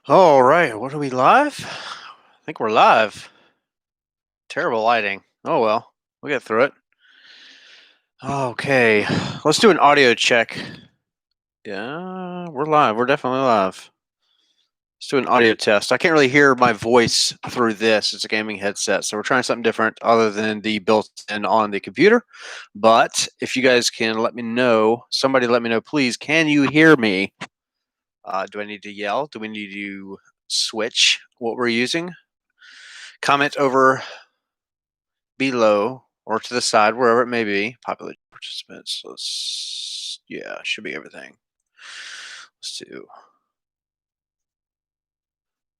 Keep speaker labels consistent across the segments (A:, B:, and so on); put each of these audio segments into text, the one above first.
A: All right, what are we live? I think we're live. Terrible lighting. Oh well, we'll get through it. Okay, let's do an audio check. Yeah, we're live. We're definitely live. Let's do an audio test. I can't really hear my voice through this. It's a gaming headset, so we're trying something different other than the built-in on the computer. But if you guys can let me know, somebody let me know, please. Can you hear me? Do I need to yell? Do we need to switch what we're using? Comment over below or to the side, wherever it may be. Populate participants. Yeah, should be everything. Let's do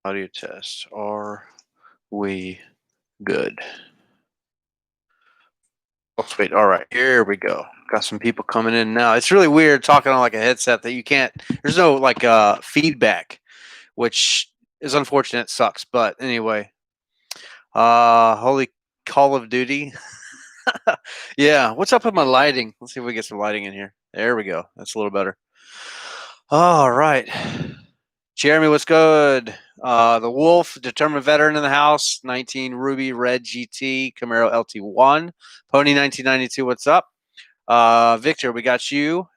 A: audio test. Are we good? Oh, sweet. All right, here we go. Got some people coming in now. It's really weird talking on like a headset that you can't. There's no like feedback, which is unfortunate. Sucks, but anyway. Holy Call of Duty. Yeah, what's up with my lighting? Let's see if we get some lighting in here. There we go. That's a little better. All right. Jeremy, what's good? The Wolf, determined veteran in the house, 19 Ruby Red GT, Camaro LT1, Pony 1992, what's up? Victor, we got you.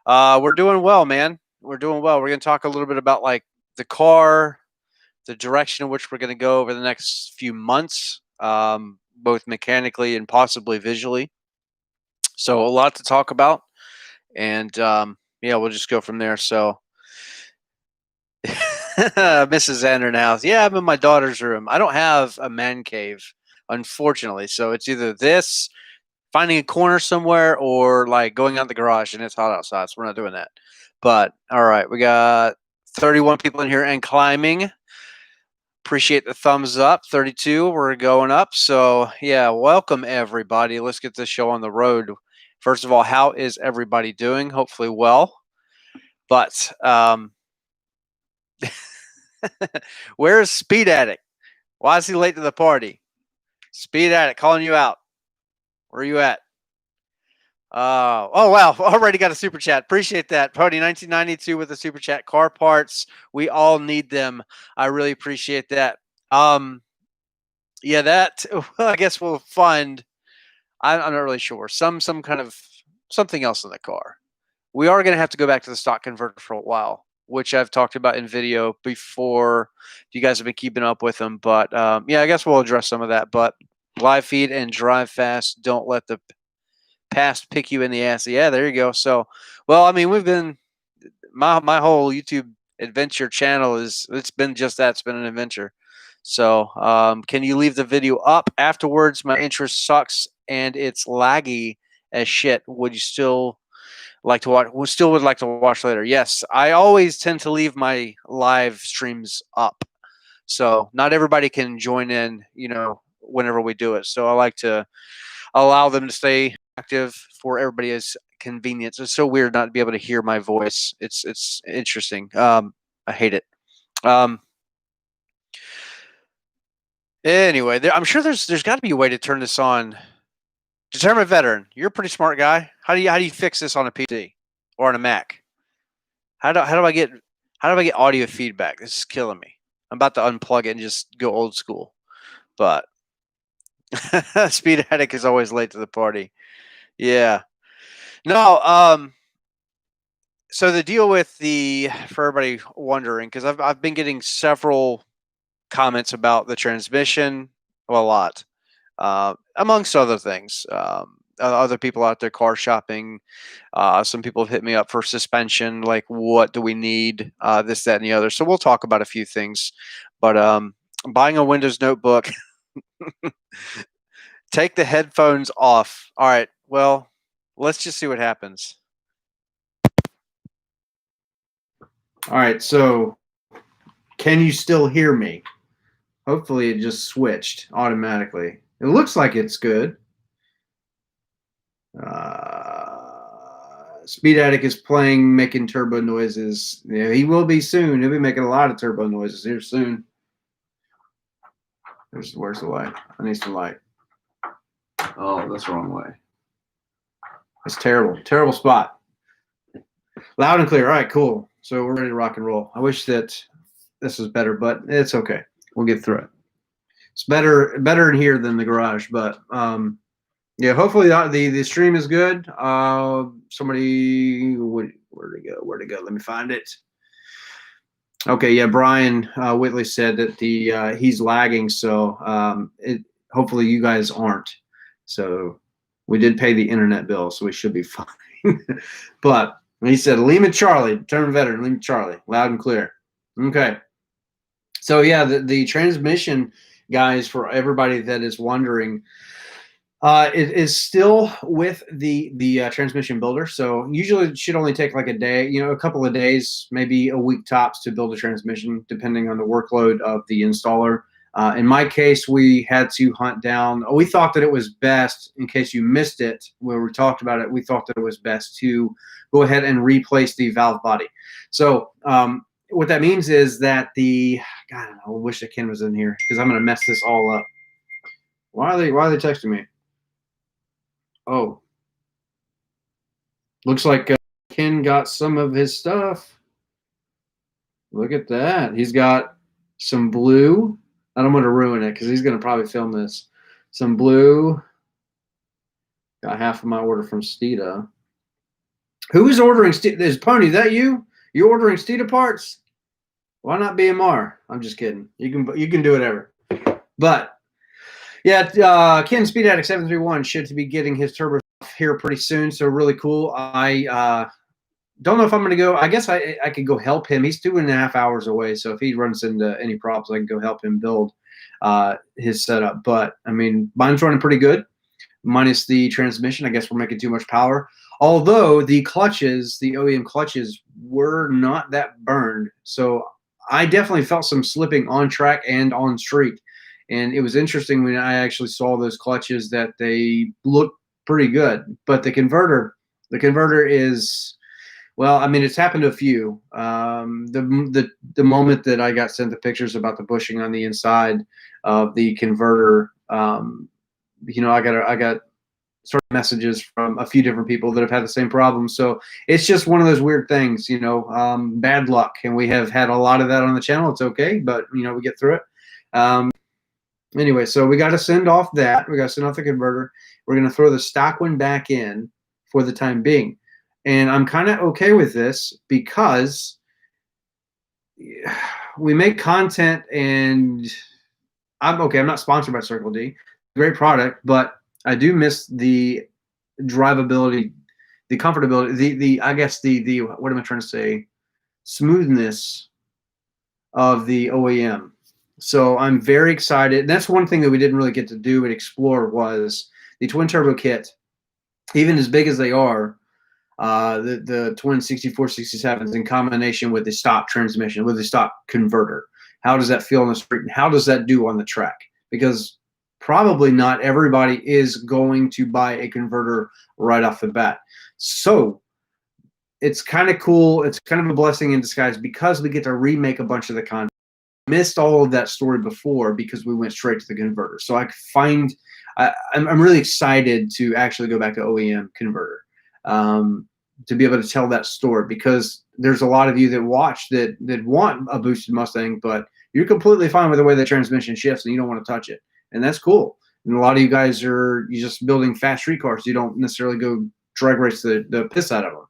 A: We're doing well, man. We're doing well. We're going to talk a little bit about like the car, the direction in which we're going to go over the next few months, both mechanically and possibly visually. So a lot to talk about. And yeah, we'll just go from there. So Mrs. Andernows. Yeah, I'm in my daughter's room. I don't have a man cave, unfortunately. So it's either this, finding a corner somewhere, or like going out the garage and it's hot outside. So we're not doing that. But all right, we got 31 people in here and climbing. Appreciate the thumbs up. 32, we're going up. So yeah, welcome everybody. Let's get this show on the road. First of all, how is everybody doing? Hopefully well. But where's Speed Addict? Why is he late to the party? Speed Addict calling you out. Where are you at? Oh wow! Already got a super chat. Appreciate that, Pony 1992 with a super chat. Car parts, we all need them. I really appreciate that. Yeah, that I guess we'll fund. I'm not really sure. Some kind of something else in the car. We are going to have to go back to the stock converter for a while, which I've talked about in video before. You guys have been keeping up with them, but yeah, I guess we'll address some of that. But live feed and drive fast. Don't let the past pick you in the ass. Yeah, there you go. So, well, I mean, we've been my whole YouTube adventure channel it's been just that. It's been an adventure. So, can you leave the video up afterwards? My interest sucks and it's laggy as shit. Would you still like to watch? Still would like to watch later? Yes, I always tend to leave my live streams up, so not everybody can join in. You know, whenever we do it. So I like to allow them to stay active for everybody's convenience. It's so weird not to be able to hear my voice. It's interesting. I hate it. Anyway, I'm sure there's got to be a way to turn this on. Determined veteran, you're a pretty smart guy. How do you fix this on a PC or on a Mac? How do I get audio feedback? This is killing me. I'm about to unplug it and just go old school. But Speed Addict is always late to the party. Yeah. No, so the deal with for everybody wondering, because I've been getting several comments about the transmission, well, a lot, amongst other things. Other people out there car shopping. Some people have hit me up for suspension, like what do we need, this, that, and the other. So we'll talk about a few things. But buying a Windows notebook, take the headphones off. All right, well, let's just see what happens. All right, so can you still hear me? Hopefully it just switched automatically. It looks like it's good. Speed Addict is playing, making turbo noises. Yeah, he will be soon. He'll be making a lot of turbo noises here soon. Where's the light? I need some light. Oh, that's the wrong way. That's terrible. Terrible spot. Loud and clear. All right, cool. So we're ready to rock and roll. I wish that this is better, but it's okay. We'll get through it. It's better in here than the garage, but yeah, hopefully the stream is good. Somebody, where'd it go? Where'd it go? Let me find it. Okay, yeah, Brian Whitley said that he's lagging, so hopefully you guys aren't. So we did pay the internet bill, so we should be fine. But he said Lima Charlie, determined veteran, Lima Charlie, loud and clear. Okay. So yeah, the transmission, guys, for everybody that is wondering, it is still with the transmission builder. So usually it should only take like a day, a couple of days, maybe a week tops to build a transmission, depending on the workload of the installer. In my case, we had to hunt down. We thought that it was best, in case you missed it, where we talked about it, we thought that it was best to go ahead and replace the valve body. So what that means is that God, I wish that Ken was in here because I'm going to mess this all up. Why are they texting me? Oh, looks like Ken got some of his stuff. Look at that. He's got some blue. I don't want to ruin it because he's going to probably film this. Some blue. Got half of my order from Steeda. Who is ordering Steeda? Is Pony, that you? You ordering Steeda parts? Why not BMR? I'm just kidding. You can do whatever. But yeah, Ken Speed Addict 731 should be getting his turbo here pretty soon. So really cool. I don't know if I'm going to go. I guess I could go help him. He's 2.5 hours away. So if he runs into any problems, I can go help him build his setup. But I mean, mine's running pretty good, minus the transmission. I guess we're making too much power. Although the clutches, the OEM clutches, were not that burned. So I definitely felt some slipping on track and on street. And it was interesting when I actually saw those clutches that they look pretty good. But the converter is, well, I mean, it's happened to a few. The moment that I got sent the pictures about the bushing on the inside of the converter, I got sort of messages from a few different people that have had the same problem. So it's just one of those weird things, bad luck. And we have had a lot of that on the channel. It's okay, but we get through it. Anyway, so we got to send off that. We got to send off the converter. We're going to throw the stock one back in for the time being. And I'm kind of okay with this because we make content, and I'm not sponsored by Circle D. Great product, but I do miss the drivability, the comfortability, I guess the what am I trying to say? Smoothness of the OEM. So I'm very excited. And that's one thing that we didn't really get to do and explore was the twin turbo kit. Even as big as they are, the twin 6467s in combination with the stock transmission, with the stock converter. How does that feel on the street, and how does that do on the track? Because probably not everybody is going to buy a converter right off the bat. So it's kind of cool. It's kind of a blessing in disguise because we get to remake a bunch of the content. Missed all of that story before because we went straight to the converter. So I'm really excited to actually go back to OEM converter to be able to tell that story, because there's a lot of you that watch that want a boosted Mustang, but you're completely fine with the way the transmission shifts and you don't want to touch it. And that's cool. And a lot of you guys you're just building fast street cars. You don't necessarily go drag race the piss out of them.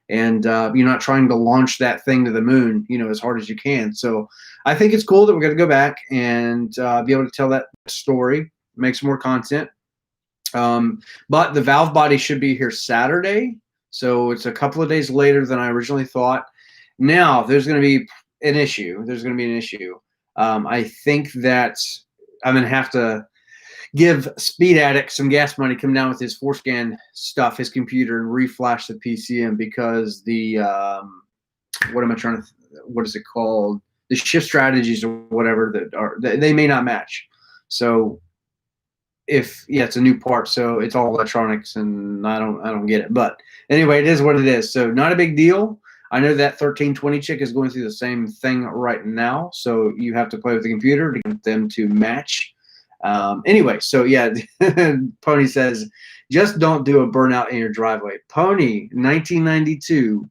A: And you're not trying to launch that thing to the moon, as hard as you can. So I think it's cool that we're going to go back and be able to tell that story, make some more content. But the valve body should be here Saturday. So it's a couple of days later than I originally thought. Now, there's going to be an issue. I think that I'm going to have to give Speed Addict some gas money, come down with his Forescan stuff, his computer, and reflash the PCM, because the what is it called? The shift strategies or whatever they may not match. So it's a new part, so it's all electronics, and I don't get it. But anyway, it is what it is. So not a big deal. I know that 1320 chick is going through the same thing right now, so you have to play with the computer to get them to match. Anyway, so yeah, Pony says, just don't do a burnout in your driveway. Pony, 1992,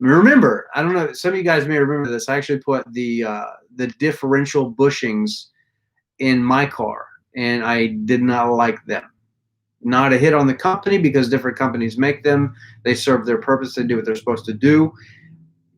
B: Remember, I don't know, some of you guys may remember this. I actually put the differential bushings in my car, and I did not like them. Not a hit on the company because different companies make them. They serve their purpose. They do what they're supposed to do.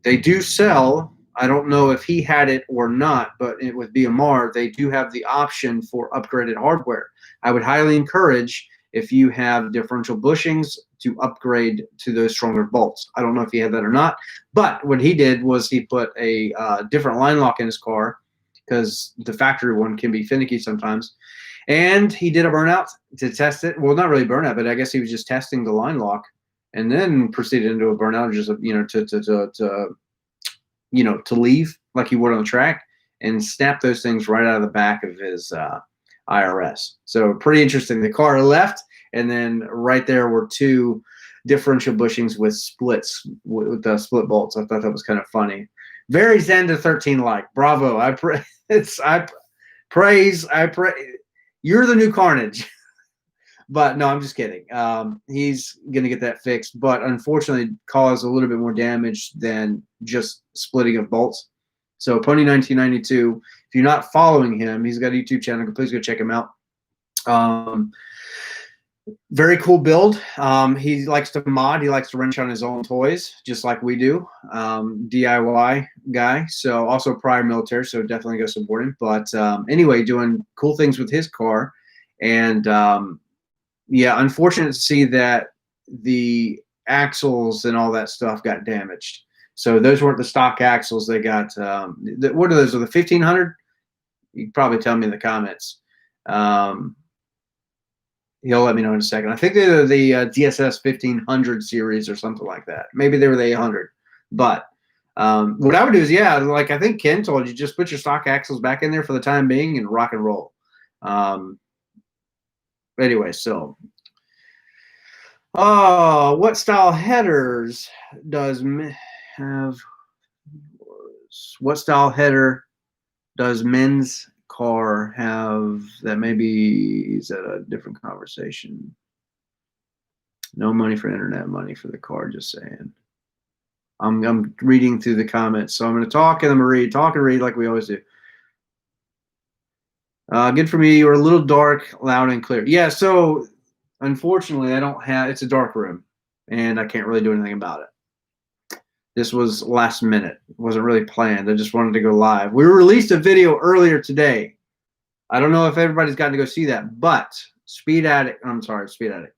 B: They do sell. I don't know if he had it or not, but with BMR, they do have the option for upgraded hardware. I would highly encourage, if you have differential bushings, to upgrade to those stronger bolts. I don't know if he had that or not, but what he did was he put a different line lock in his car, because the factory one can be finicky sometimes. And he did a burnout to test it. Well, not really burnout, but I guess he was just testing the line lock, and then proceeded into a burnout, just to leave like he would on the track, and snap those things right out of the back of his IRS. So pretty interesting. The car left, and then right there were two differential bushings with splits, with the split bolts. I thought that was kind of funny. Very Zen to 13 like. Bravo. I praise. You're the new Carnage. But no, I'm just kidding. He's going to get that fixed, but unfortunately cause a little bit more damage than just splitting of bolts. So Pony 1992, if you're not following him, he's got a YouTube channel. Please go check him out. Very cool build. He likes to mod. He likes to wrench on his own toys, just like we do. DIY guy. So also prior military, so definitely go support him. But anyway, doing cool things with his car. And yeah, unfortunate to see that the axles and all that stuff got damaged. So those weren't the stock axles. They got, what are those? Are the 1500? You can probably tell me in the comments. He'll let me know in a second. I think they're the DSS 1500 series or something like that. Maybe they were the 800. But what I would do is, yeah, like I think Ken told you, just put your stock axles back in there for the time being and rock and roll. Anyway, so what style headers does have? What style header does men's car have? That maybe is that a different conversation. No money for internet, money for the car. Just saying. I'm reading through the comments, so I'm going to talk and I'm going to read, talk and read like we always do. Good for me. You're a little dark, loud, and clear. Yeah, so unfortunately, I don't have, it's a dark room, and I can't really do anything about it. This was last minute. It wasn't really planned. I just wanted to go live. We released a video earlier today. I don't know if everybody's gotten to go see that, but Speed Addict, I'm sorry, Speed Addict.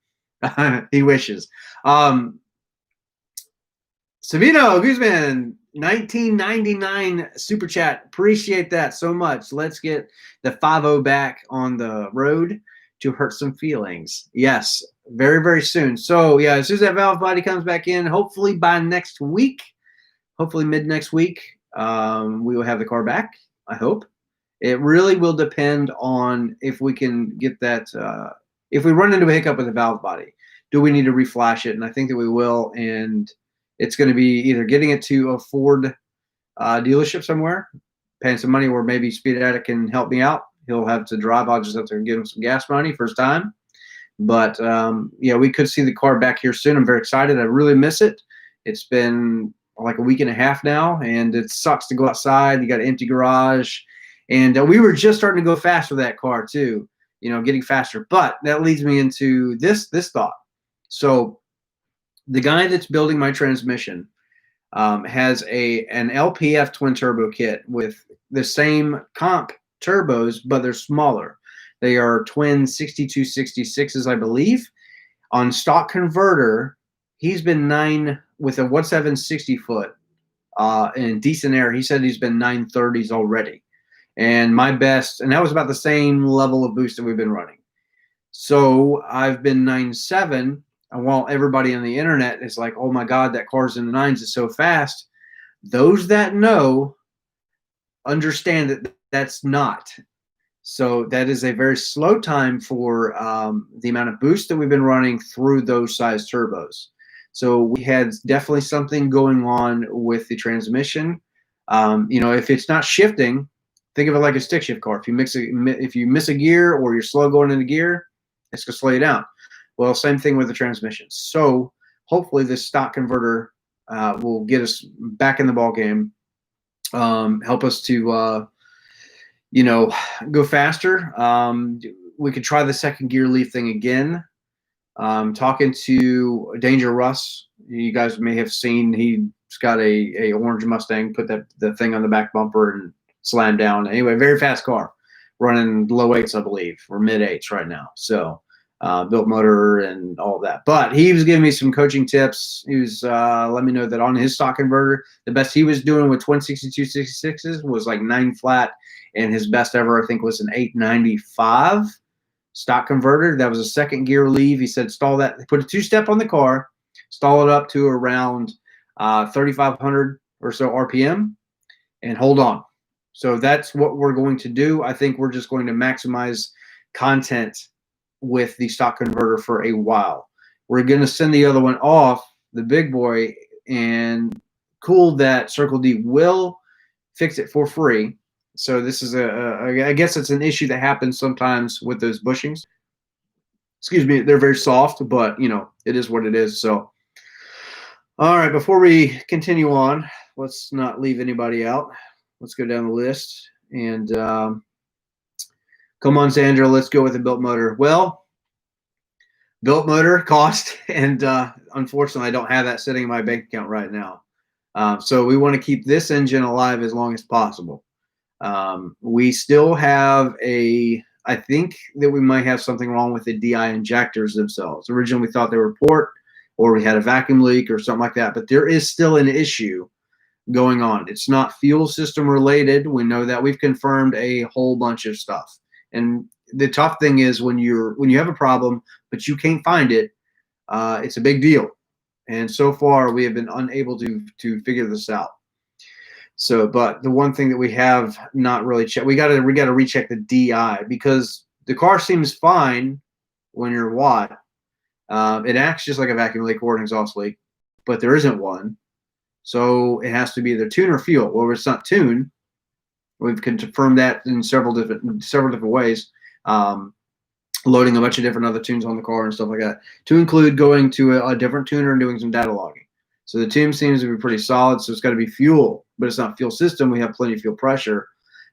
B: He wishes. Savino Guzman, 1999 super chat. Appreciate that so much. Let's get the 5-0 back on the road to hurt some feelings. Yes, very, very soon. So yeah, as soon as that valve body comes back in, hopefully by next week, hopefully mid next week, we will have the car back. I hope. It really will depend on if we can get that. If we run into a hiccup with the valve body, do we need to reflash it? And I think that we will. And it's going to be either getting it to a Ford dealership somewhere, paying some money, or maybe Speed Addict can help me out. He'll have to drive. I'll just have to give him some gas money first time. But, yeah, we could see the car back here soon. I'm very excited. I really miss it. It's been like a week and a half now, and it sucks to go outside. You got an empty garage. And we were just starting to go fast with that car too, you know, getting faster. But that leads me into this thought. So the guy that's building my transmission has an LPF twin turbo kit with the same comp turbos, but they're smaller. They are twin 6266s, I believe. On stock converter, he's been 9 with a 1.7 60 foot in decent air. He said he's been 930s already. And my best, and that was about the same level of boost that we've been running. So I've been 9.7. And while everybody on the internet is like, oh my God, that car's in the 9s, it's so fast. Those that know understand that that's not. So that is a very slow time for the amount of boost that we've been running through those size turbos. So we had definitely something going on with the transmission. You know, if it's not shifting, think of it like a stick shift car. If you miss a gear or you're slow going into gear, it's going to slow you down. Well, same thing with the transmission. So hopefully this stock converter will get us back in the ball game, help us to go faster. We could try the second gear leaf thing again. Talking to Danger Russ, you guys may have seen he's got a orange Mustang, put the thing on the back bumper and slam down. Anyway, very fast car, running low eights, I believe, or mid eights right now. So built motor and all that. But he was giving me some coaching tips. He was letting me know that on his stock converter, the best he was doing with 16266s was like 9 flat, and his best ever, I think, was an 895 stock converter. That was a second gear leave. He said stall that, put a 2-step on the car, stall it up to around 3,500 or so RPM, and hold on. So that's what we're going to do. I think we're just going to maximize content with the stock converter for a while. We're going to send the other one off, the big boy, and cool that Circle D will fix it for free. So this is I guess it's an issue that happens sometimes with those bushings. Excuse me, they're very soft, but it is what it is. So, all right, before we continue on, let's not leave anybody out. Let's go down the list and come on, Sandra, let's go with the built motor. Well, built motor cost, and unfortunately, I don't have that sitting in my bank account right now. So we want to keep this engine alive as long as possible. We still have I think that we might have something wrong with the DI injectors themselves. Originally, we thought they were port, or we had a vacuum leak or something like that, but there is still an issue going on. It's not fuel system related. We know that. We've confirmed a whole bunch of stuff. And the tough thing is when you have a problem, but you can't find it, it's a big deal. And so far, we have been unable to figure this out. So, but the one thing that we have not really checked, we got to recheck the DI, because the car seems fine when you're Watt. It acts just like a vacuum leak or an exhaust leak, but there isn't one. So it has to be either tune or fuel. Well, it's not tune. We've confirmed that in several different ways. Loading a bunch of different other tunes on the car and stuff like that, to include going to a different tuner and doing some data logging. So the tune seems to be pretty solid. So it's got to be fuel, but it's not fuel system. We have plenty of fuel pressure,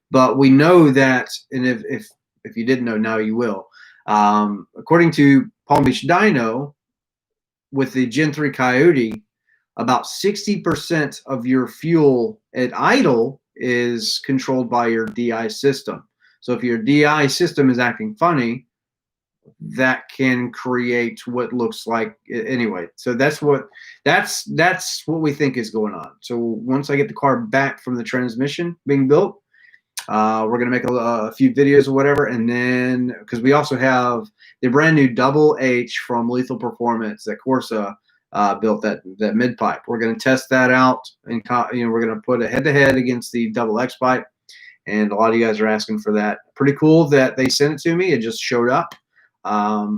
B: but we know that, and if you didn't know, now you will. According to Palm Beach Dyno, with the Gen 3 Coyote, about 60% of your fuel at idle is controlled by your DI system. So if your DI system is acting funny, that can create what looks like anyway. So that's what we think is going on. So once I get the car back from the transmission being built, we're gonna make a few videos or whatever, and then because we also have the brand new Double H from Lethal Performance that Corsa built, that mid pipe. We're gonna test that out, and we're gonna put a head-to-head against the Double X pipe. And a lot of you guys are asking for that. Pretty cool that they sent it to me. It just showed up.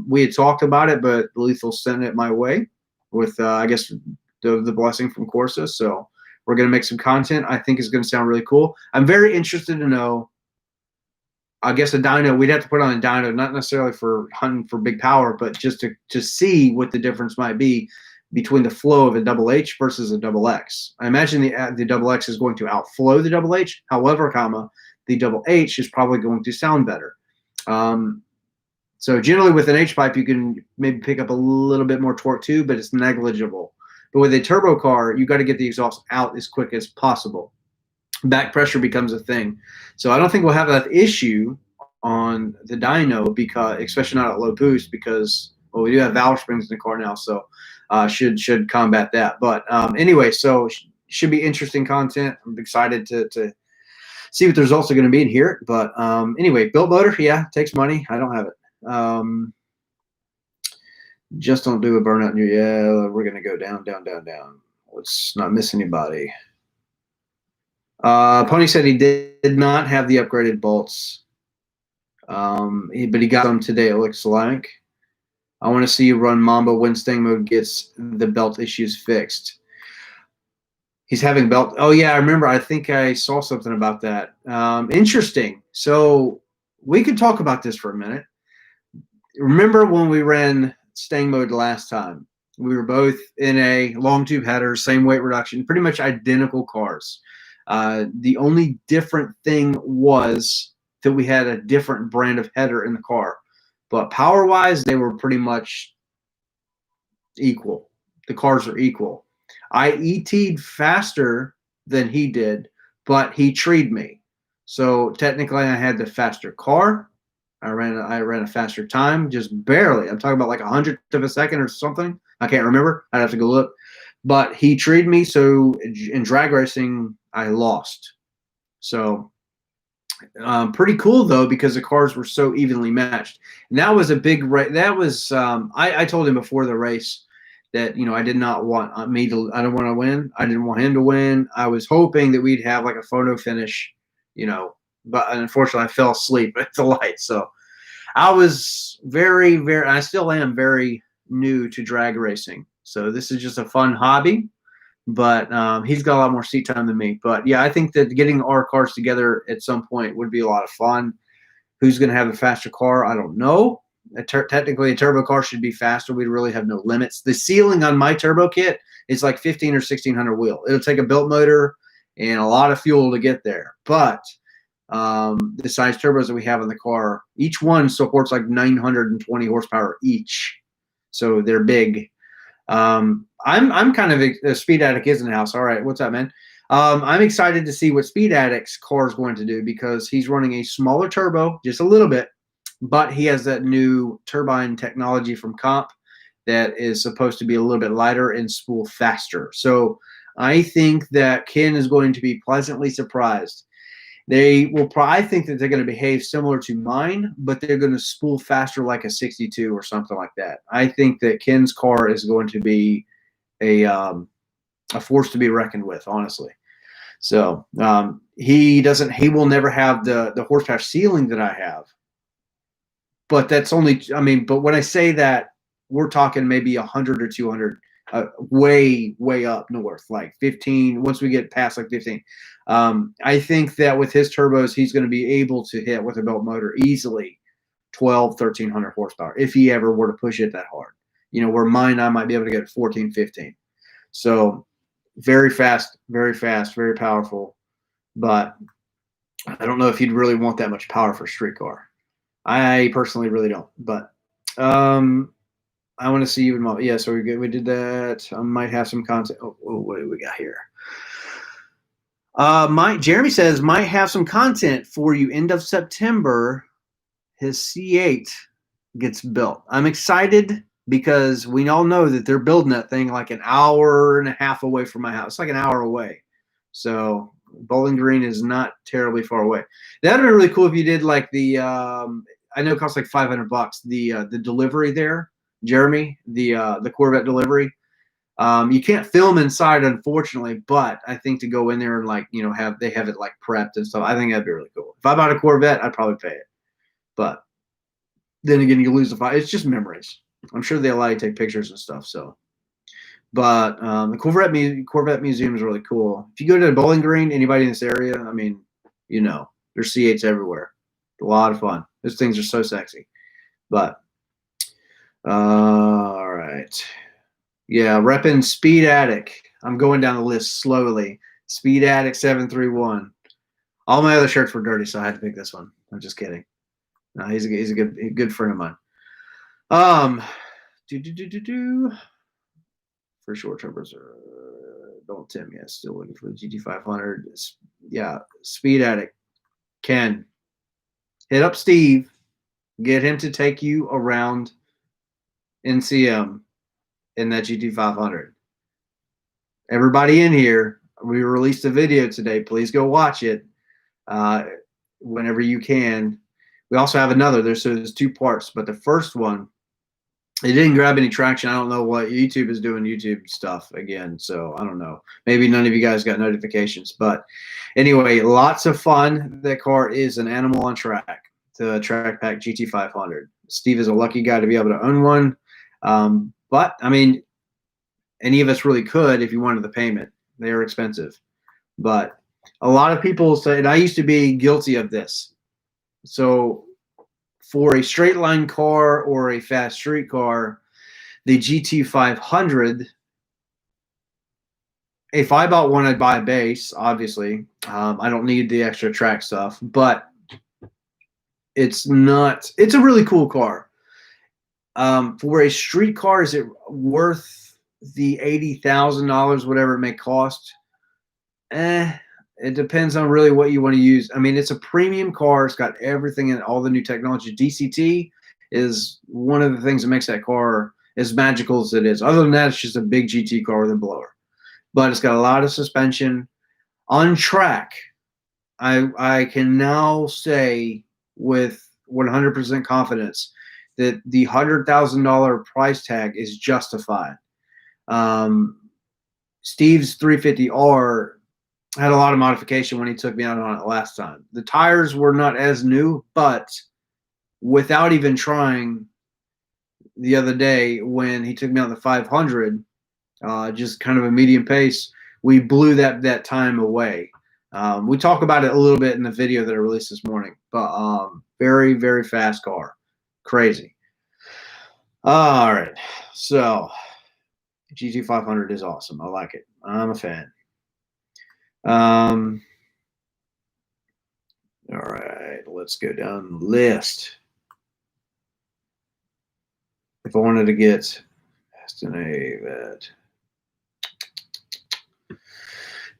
B: We had talked about it, but Lethal sent it my way with, I guess, the blessing from Corsa. So we're going to make some content. I think it's going to sound really cool. I'm very interested to know, I guess, a dyno. We'd have to put on a dyno, not necessarily for hunting for big power, but just to see what the difference might be between the flow of a Double H versus a Double X. I imagine the Double X is going to outflow the Double H. However, the Double H is probably going to sound better. So generally with an H pipe, you can maybe pick up a little bit more torque too, but it's negligible. But with a turbo car, you got to get the exhaust out as quick as possible. Back pressure becomes a thing. So I don't think we'll have that issue on the dyno, because, especially not at low boost, because, well, we do have valve springs in the car now, so should combat that. But anyway, so should be interesting content. I'm excited to see what the results are going to be and hear it. But anyway, built motor, yeah, takes money. I don't have it. Just don't do a burnout in your, yeah, we're gonna go down. Let's not miss anybody. Pony said he did not have the upgraded bolts, but he got them today, it looks like. I want to see you run Mamba when Mustang mode gets the belt issues fixed. He's having belt, oh yeah, I remember, I think I saw something about that. Interesting. So we could talk about this for a minute. Remember when we ran Stang mode last time? We were both in a long tube header, same weight reduction, pretty much identical cars. The only different thing was that we had a different brand of header in the car. But power-wise, they were pretty much equal. The cars are equal. I ET'd faster than he did, but he treed me. So technically, I had the faster car. I ran a faster time, just barely. I'm talking about like 100th of a second or something. I can't remember. I'd have to go look. But he treed me, so in drag racing, I lost. So pretty cool though, because the cars were so evenly matched. And that was a big race. That was I told him before the race that, you know, I did not want me to. I don't want to win. I didn't want him to win. I was hoping that we'd have like a photo finish, you know. But unfortunately, I fell asleep at the light. So I was very, very. I still am very new to drag racing. So this is just a fun hobby. But he's got a lot more seat time than me. But yeah, I think that getting our cars together at some point would be a lot of fun. Who's going to have a faster car? I don't know. Technically, a turbo car should be faster. We really have no limits. The ceiling on my turbo kit is like 15 or 1600 wheel. It'll take a built motor and a lot of fuel to get there. But the size turbos that we have in the car, each one supports like 920 horsepower each. So they're big. I'm kind of a Speed Addict is in the house. All right, what's up, man? I'm excited to see what Speed Addict's car is going to do, because he's running a smaller turbo, just a little bit, but he has that new turbine technology from Comp that is supposed to be a little bit lighter and spool faster. So I think that Ken is going to be pleasantly surprised. They will probably, I think that they're going to behave similar to mine, but they're going to spool faster like a 62 or something like that. I think that Ken's car is going to be a force to be reckoned with, honestly. So he will never have the horsepower ceiling that I have. But that's only, I mean, but when I say that, we're talking maybe 100 or 200, way up north, like 15. Once we get past like 15, I think that with his turbos, he's going to be able to hit with a belt motor easily 12, 1300 horsepower if he ever were to push it that hard. You know, where mine, I might be able to get 14, 15. So very fast, very powerful. But I don't know if you'd really want that much power for a street car. I personally really don't. But I want to see even more. Yeah, so we did that. I might have some content. Oh, what do we got here? Jeremy says might have some content for you end of September. His C8 gets built. I'm excited because we all know that they're building that thing like an hour and a half away from my house. It's like an hour away. So Bowling Green is not terribly far away. That'd be really cool if you did like the I know it costs like $500. The delivery there, Jeremy, the Corvette delivery. You can't film inside, unfortunately, but I think to go in there and like, you know, have it like prepped and stuff, I think that'd be really cool. If I bought a Corvette, I'd probably pay it. But then again, you lose the file. It's just memories. I'm sure they allow you to take pictures and stuff. So, but the Corvette Museum is really cool. If you go to Bowling Green, anybody in this area, I mean, you know, there's C8s everywhere. A lot of fun. Those things are so sexy. But all right. Yeah, repping Speed Addict. I'm going down the list slowly. Speed Addict 731. All my other shirts were dirty, so I had to pick this one. I'm just kidding. No, he's a good friend of mine. For short turbos, don't Tim. Yeah, still looking for the GT500. Yeah, Speed Addict. Ken, hit up Steve. Get him to take you around NCM in that GT500. Everybody in here, we released a video today. Please go watch it whenever you can. We also have another. There's two parts, but the first one, it didn't grab any traction. I don't know what YouTube is doing, YouTube stuff again. So I don't know. Maybe none of you guys got notifications. But anyway, lots of fun. That car is an animal on track, the Track Pack GT500. Steve is a lucky guy to be able to own one. But, I mean, any of us really could if you wanted the payment. They are expensive. But a lot of people say, and I used to be guilty of this. So for a straight line car or a fast street car, The GT500, if I bought one, I'd buy a base, obviously. I don't need the extra track stuff, but it's a really cool car. For a street car, is it worth the $80,000, whatever it may cost? It depends on really what you want to use. I mean, it's a premium car. It's got everything in all the new technology. DCT is one of the things that makes that car as magical as it is. Other than that, it's just a big GT car with a blower. But it's got a lot of suspension. On track, I can now say with 100% confidence that the $100,000 price tag is justified. Steve's 350R had a lot of modification when he took me out on it last time. The tires were not as new, but without even trying the other day when he took me out the 500, just kind of a medium pace, we blew that time away. We talk about it a little bit in the video that I released this morning, but very, very fast car. Crazy. All right. So GT500 is awesome. I like it. I'm a fan. All right, let's go down the list. If I wanted to get that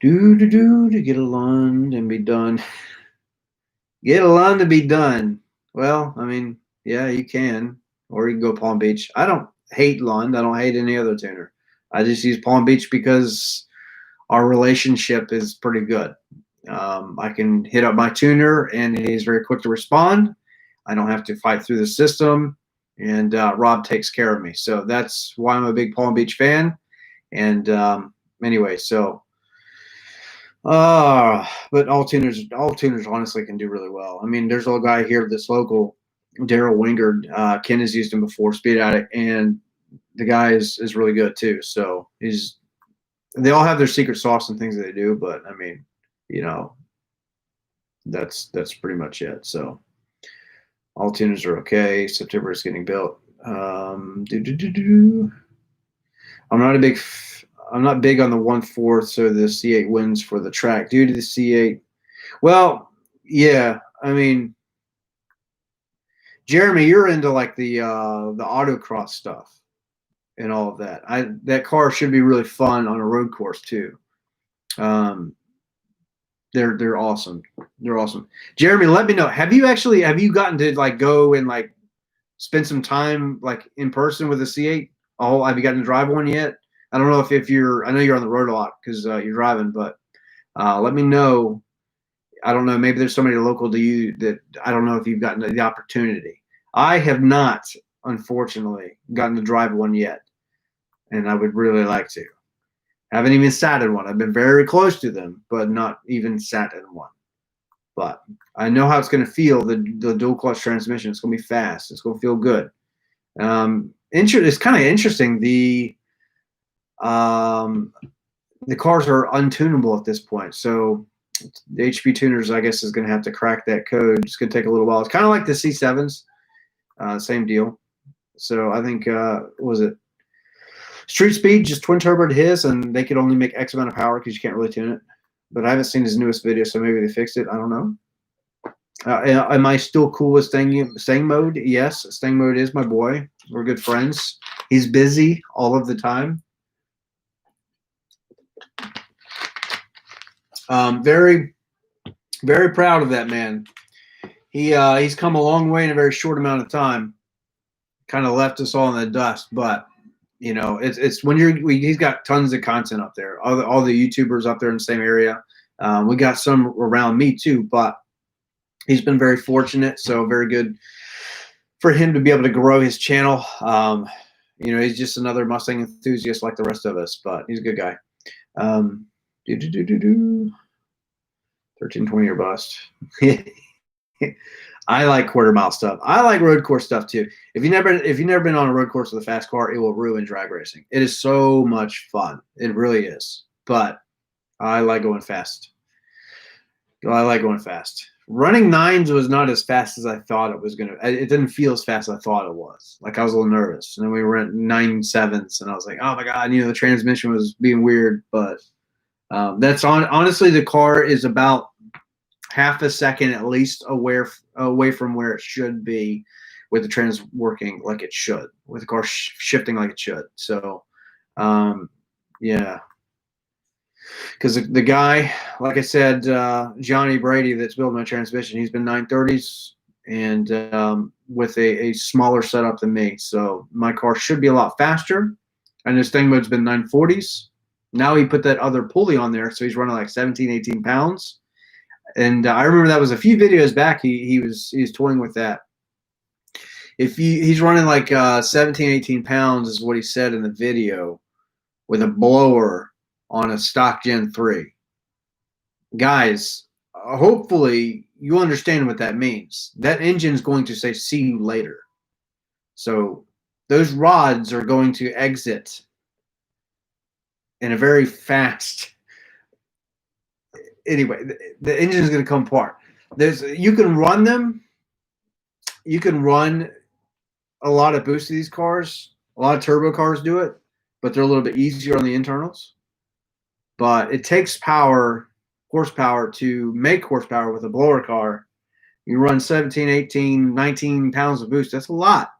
B: to get a Lund and be done. Get a Lund to be done. Well, I mean, yeah, you can, or you can go Palm Beach. I don't hate Lund. I don't hate any other tuner. I just use Palm Beach because our relationship is pretty good. I can hit up my tuner, and he's very quick to respond. I don't have to fight through the system, and Rob takes care of me. So that's why I'm a big Palm Beach fan. And anyway, so but all tuners honestly can do really well. I mean, there's a guy here that's local, Daryl Wingard. Ken has used him before, Speed Addict, and the guy is really good too. So they all have their secret sauce and things that they do, but I mean, you know, that's pretty much it. So all tuners are okay. September is getting built. I'm not big on the 1/4, so the C8 wins for the track due to the C8. Well, yeah, I mean, Jeremy, you're into like the autocross stuff and all of that. That car should be really fun on a road course too. They're awesome. They're awesome. Jeremy, let me know. Have you gotten to like go and like spend some time like in person with the C8? Oh, have you gotten to drive one yet? I don't know if I know you're on the road a lot because you're driving, but let me know. I don't know. Maybe there's somebody local to you that I don't know if you've gotten the opportunity. I have not, unfortunately, gotten to drive one yet, and I would really like to. Haven't even sat in one. I've been very close to them, but not even sat in one. But I know how it's going to feel, the dual clutch transmission. It's going to be fast. It's going to feel good. It's kind of interesting. The cars are untunable at this point. So the HP tuners, I guess, is going to have to crack that code. It's going to take a little while. It's kind of like the C7s. Same deal. So I think, was it Street Speed just twin turboed his, and they could only make X amount of power because you can't really tune it. But I haven't seen his newest video, so maybe they fixed it. I don't know. Am I still cool with Stang Mode? Yes, Stang Mode is my boy. We're good friends. He's busy all of the time. Very, very proud of that man. He's come a long way in a very short amount of time. Kind of left us all in the dust, but you know, it's when he's got tons of content up there. All the YouTubers up there in the same area. We got some around me too, but he's been very fortunate. So very good for him to be able to grow his channel. You know, he's just another Mustang enthusiast like the rest of us, but he's a good guy. 1320 or bust. I like quarter mile stuff. I like road course stuff too. If you've never been on a road course with a fast car, it will ruin drag racing. It is so much fun. It really is. But I like going fast. I like going fast Running nines was not as fast as I thought it was gonna. It didn't feel as fast as I thought it was. Like I was a little nervous, and then we were at 9.7s, and I was like, "Oh my god!" You know, the transmission was being weird, but that's honestly, the car is about half a second at least away from where it should be, with the trans working like it should, with the car shifting like it should. So, yeah. Because the guy, like I said, Johnny Brady, that's building my transmission, he's been 930s and with a smaller setup than me. So my car should be a lot faster. And his thing mode's been 940s. Now he put that other pulley on there, so he's running like 17, 18 pounds. And I remember that was a few videos back. He was toying with that. If he's running like 17, 18 pounds is what he said in the video, with a blower on a stock Gen 3. Guys, hopefully you understand what that means. That engine is going to say, "See you later." So those rods are going to exit in a very fast. Anyway, the engine is going to come apart. You can run them. You can run a lot of boost to these cars. A lot of turbo cars do it, but they're a little bit easier on the internals. But it takes horsepower to make horsepower with a blower car. You run 17, 18, 19 pounds of boost. That's a lot.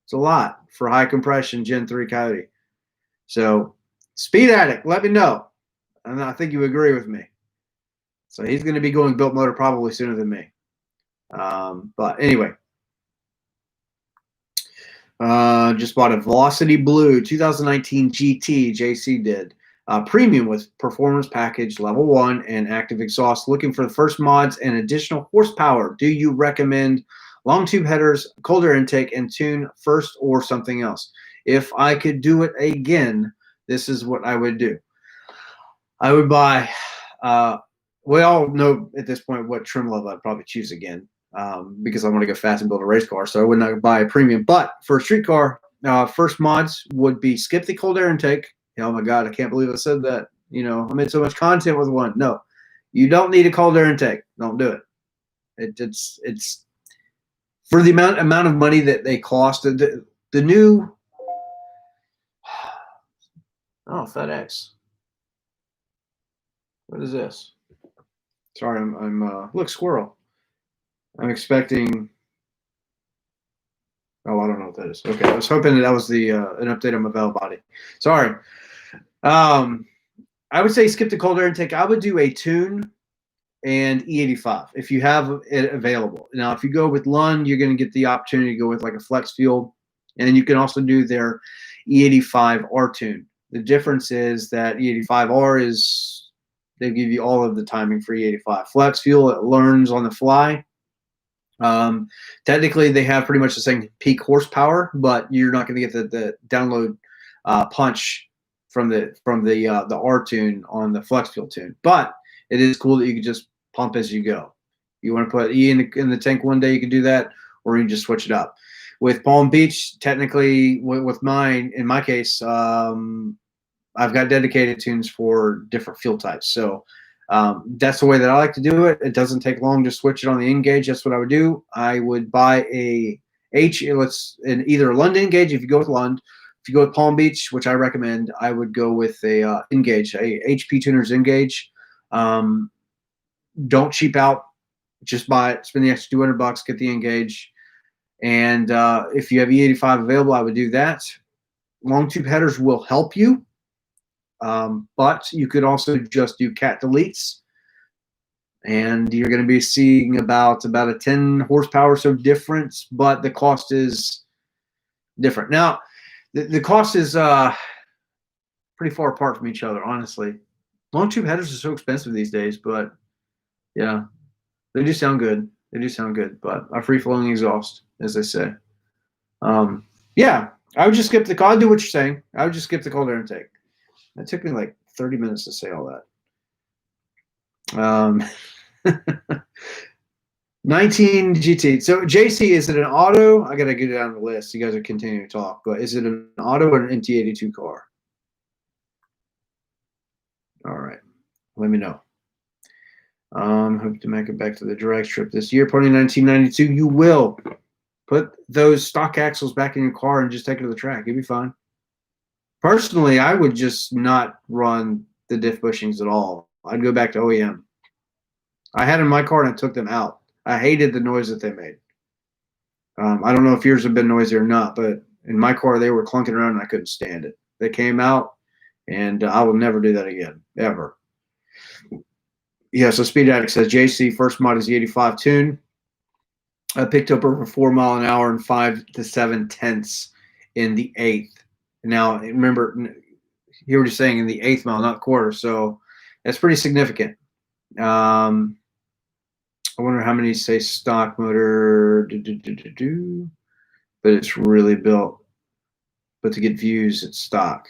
B: It's a lot for high compression Gen 3 Coyote. So, Speed Addict, let me know. And I think you agree with me. So he's going to be going built motor probably sooner than me. But anyway. Just bought a Velocity Blue 2019 GT, JC did. Premium with performance package level 1 and active exhaust. Looking for the first mods and additional horsepower. Do you recommend long tube headers, cold air intake, and tune first, or something else? If I could do it again, this is what I would do. I would buy, we all know at this point what trim level I'd probably choose again, because I want to go fast and build a race car, so I would not buy a premium. But for a street car, first mods would be skip the cold air intake. Oh my God, I can't believe I said that. You know, I made so much content with one. No, you don't need a cold air intake. Don't do it. It's for the amount of money that they cost. The new, oh, FedEx. What is this? Sorry, I'm look, squirrel. I'm expecting. Oh, I don't know what that is. Okay, I was hoping that was the an update on my valve body. Sorry. I would say skip the cold air intake. I would do a tune and E85 if you have it available. Now, if you go with Lund, you're going to get the opportunity to go with like a flex fuel, and then you can also do their E85 R tune. The difference is that E85R is they give you all of the timing for E85. Flex fuel, it learns on the fly. Technically, they have pretty much the same peak horsepower, but you're not going to get the download punch from the R tune on the flex fuel tune. But it is cool that you can just pump as you go. You want to put E in the tank one day, you can do that, or you can just switch it up. With Palm Beach, technically, with mine, in my case, I've got dedicated tunes for different fuel types. So that's the way that I like to do it. It doesn't take long to switch it on the N-Gauge. That's what I would do. I would buy in either a Lund N-Gauge if you go with Lund. If you go with Palm Beach, which I recommend, I would go with a N-Gauge, a HP Tuners N-Gauge. Don't cheap out. Just buy it. Spend the extra $200. Get the N-Gauge. And if you have E85 available, I would do that. Long tube headers will help you. But you could also just do cat deletes, and you're going to be seeing about a 10 horsepower or so difference, but the cost is different. Now, the cost is pretty far apart from each other, honestly. Long tube headers are so expensive these days, but yeah, they do sound good. They do sound good, but a free-flowing exhaust, as they say. Yeah, I would just skip the. I'll do what you're saying. I would just skip the cold air intake. It took me like 30 minutes to say all that. 19 GT. So JC, is it an auto? I gotta get it on the list. You guys are continuing to talk, but is it an auto or an MT82 car? All right, let me know. Hope to make it back to the drag strip this year. Pony 1992. You will put those stock axles back in your car and just take it to the track. You'll be fine. Personally, I would just not run the diff bushings at all. I'd go back to OEM. I had in my car and I took them out. I hated the noise that they made. I don't know if yours have been noisy or not, but in my car they were clunking around and I couldn't stand it. They came out, and I will never do that again, ever. Yeah, so Speed Addict says, JC, first mod is the 85 tune. I picked up over 4 mile an hour and 5 to 7 tenths in the 8th. Now, remember, you were just saying in the 8th mile, not quarter, so that's pretty significant. I wonder how many say stock motor, but it's really built. But to get views, it's stock.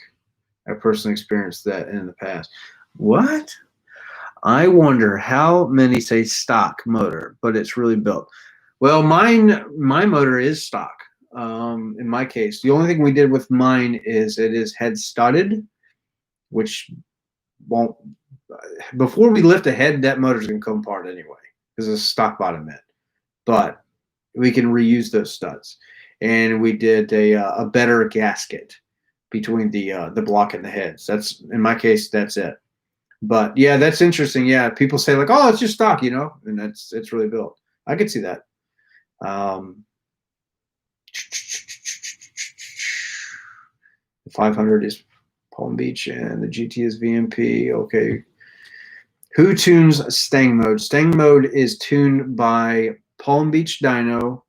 B: I personally experienced that in the past. What? I wonder how many say stock motor, but it's really built. Well, my motor is stock. In my case, the only thing we did with mine is it is head studded, which won't. Before we lift a head, that motor's gonna come apart anyway because it's a stock bottom end. But we can reuse those studs, and we did a better gasket between the block and the heads. That's in my case. That's it. But yeah, that's interesting. Yeah, people say like, "Oh, it's just stock," you know, and it's really built. I could see that. The 500 is Palm Beach and the GT is VMP. Okay. Who tunes Stang mode? Stang mode is tuned by Palm Beach Dyno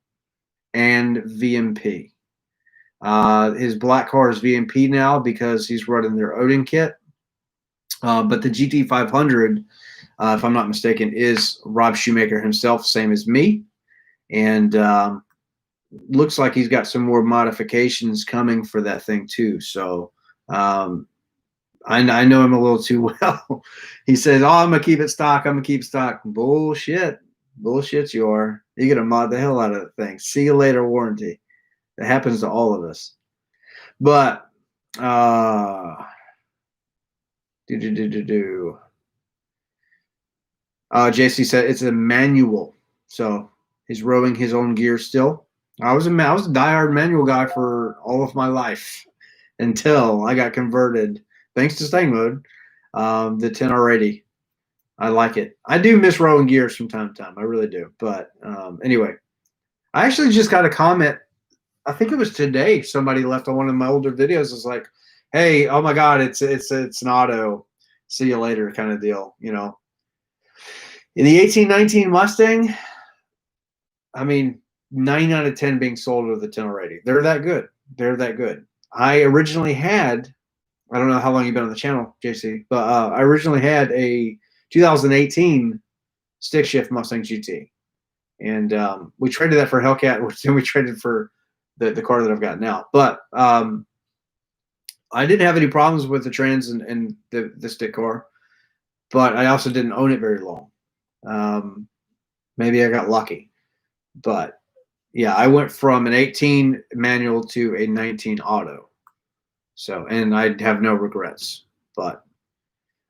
B: and VMP. His black car is VMP now because he's running their Odin kit. But the GT 500, if I'm not mistaken, is Rob Shoemaker himself, same as me. And looks like he's got some more modifications coming for that thing too. So I know him a little too well. He says, "Oh, I'm gonna keep it stock. I'm gonna keep stock." Bullshit, bullshit. You are. You're gonna mod the hell out of the thing. See you later warranty. That happens to all of us. But JC said it's a manual, so he's rowing his own gear still. I was a diehard manual guy for all of my life until I got converted, thanks to Stang mode, the 10R80. I like it. I do miss rowing gears from time to time. I really do. But anyway, I actually just got a comment. I think it was today. Somebody left on one of my older videos. It's like, "Hey, oh my God, it's an auto. See you later," kind of deal. You know. In the 1819 Mustang, I mean, 9 out of 10 being sold with the 10R80. They're that good. They're that good. I originally had, I don't know how long you've been on the channel, JC, but I originally had a 2018 stick shift Mustang GT. And we traded that for Hellcat, which then we traded for the car that I've got now. But I didn't have any problems with the trans and the stick car, but I also didn't own it very long. Maybe I got lucky. But yeah, I went from an 18 manual to a 19 auto. So, and I have no regrets. But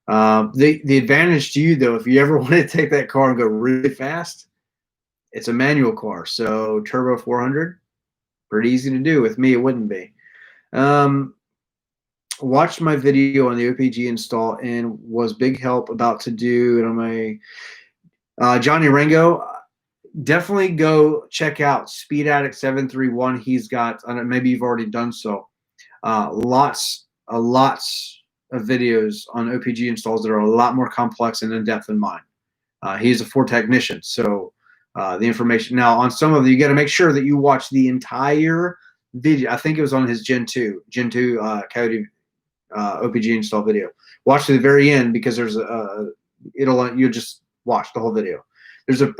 B: the advantage to you, though, if you ever want to take that car and go really fast, it's a manual car. So turbo 400, pretty easy to do. With me, it wouldn't be. Watched my video on the OPG install and was big help about to do it on my Johnny Rango. Definitely go check out Speed Addict 731. He's got, maybe you've already done so, lots of videos on OPG installs that are a lot more complex and in-depth than mine. He's a Ford technician, so the information. Now, on some of them, you got to make sure that you watch the entire video. I think it was on his Gen 2 Coyote OPG install video. Watch to the very end because there's you'll just watch the whole video. There's a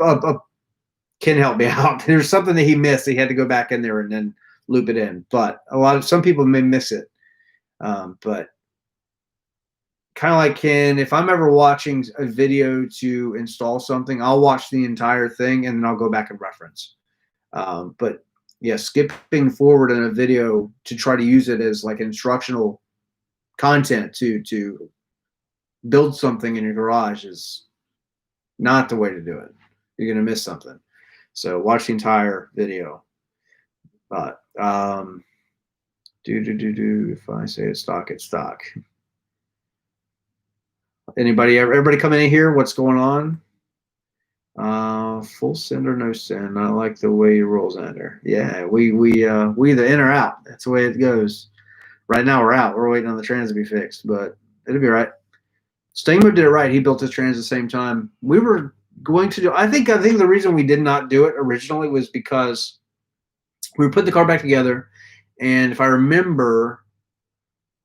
B: Ken help me out. There's something that he missed. He had to go back in there and then loop it in. But some people may miss it. But kind of like Ken, if I'm ever watching a video to install something, I'll watch the entire thing and then I'll go back and reference. But yeah, skipping forward in a video to try to use it as like instructional content to build something in your garage is Not the way to do it. You're going to miss something. So watch the entire video. But if I say it's stock, it's stock. Everybody coming in here? What's going on? Full send or no send. I like the way he rolls under. Yeah, we either in or out. That's the way it goes. Right now we're out. We're waiting on the trans to be fixed, but it'll be right. Stamo did it right. He built his trans at the same time. We were going to do. I think the reason we did not do it originally was because we were putting the car back together, and if I remember,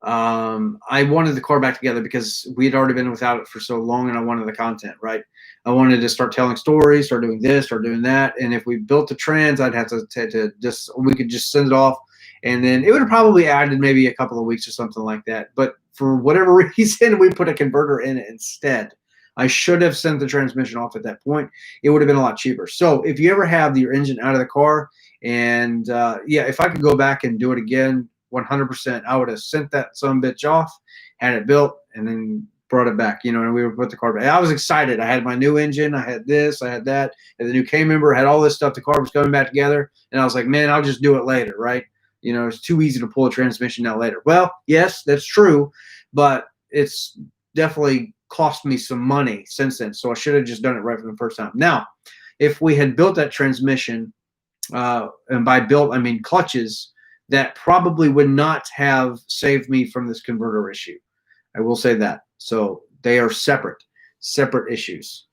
B: I wanted the car back together because we had already been without it for so long, and I wanted the content, right? I wanted to start telling stories, start doing this, start doing that, and if we built the trans, I'd have to just we could just send it off, and then it would have probably added maybe a couple of weeks or something like that. But for whatever reason, we put a converter in it instead. I should have sent the transmission off at that point. It would have been a lot cheaper. So if you ever have your engine out of the car, and yeah, if I could go back and do it again, 100%, I would have sent that son bitch off, had it built, and then brought it back, and we would put the car back. I was excited. I had my new engine. I had this. I had that. And the new K-member. I had all this stuff. The car was coming back together. And I was like, man, I'll just do it later, right? It's too easy to pull a transmission out later. Well, yes, that's true. But it's definitely cost me some money since then. So I should have just done it right from the first time. Now, if we had built that transmission, and by built, I mean clutches, that probably would not have saved me from this converter issue. I will say that. So they are separate issues.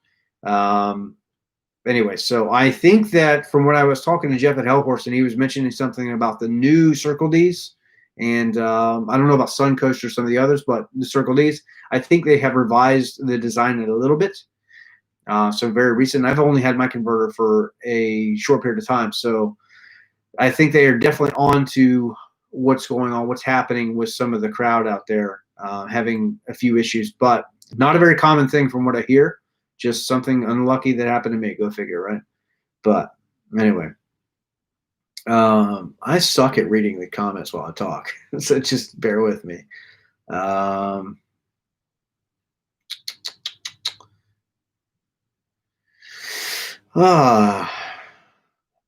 B: Anyway, so I think that from when I was talking to Jeff at Hellhorse, and he was mentioning something about the new Circle Ds, and I don't know about Suncoast or some of the others, but the Circle Ds, I think they have revised the design a little bit. So very recent. I've only had my converter for a short period of time, so I think they are definitely on to what's going on, what's happening with some of the crowd out there, having a few issues, but not a very common thing from what I hear. Just something unlucky that happened to me. Go figure, right? But anyway, I suck at reading the comments while I talk, so just bear with me.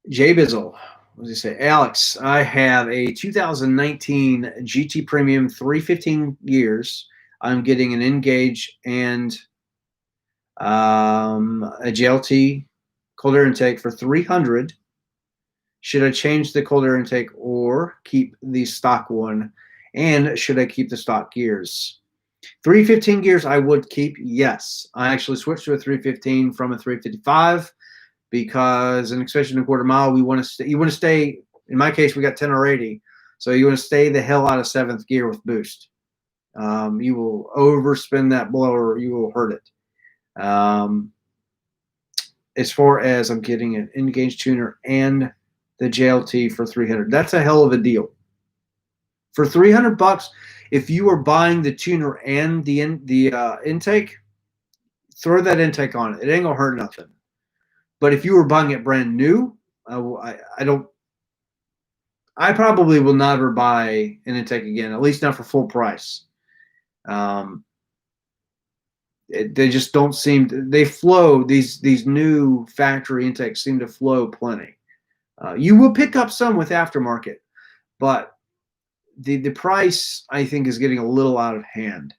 B: Jay Bizzle. What does he say? Alex, I have a 2019 GT Premium 315 gears. I'm getting an N-gauge and a JLT cold air intake for $300. Should I change the cold air intake or keep the stock one? And should I keep the stock gears? 315 gears I would keep, yes. I actually switched to a 315 from a 355. Because, and especially in a quarter mile, you want to stay, in my case, we got 10 or 80. So you want to stay the hell out of 7th gear with boost. You will overspin that blower. You will hurt it. As far as I'm getting an N-gauge tuner and the JLT for $300, that's a hell of a deal. For $300, if you are buying the tuner and the intake, throw that intake on it. It ain't gonna hurt nothing. But if you were buying it brand new, I probably will never buy an intake again, at least not for full price. They just don't seem to, they flow, these new factory intakes seem to flow plenty. You will pick up some with aftermarket, but the price, I think, is getting a little out of hand.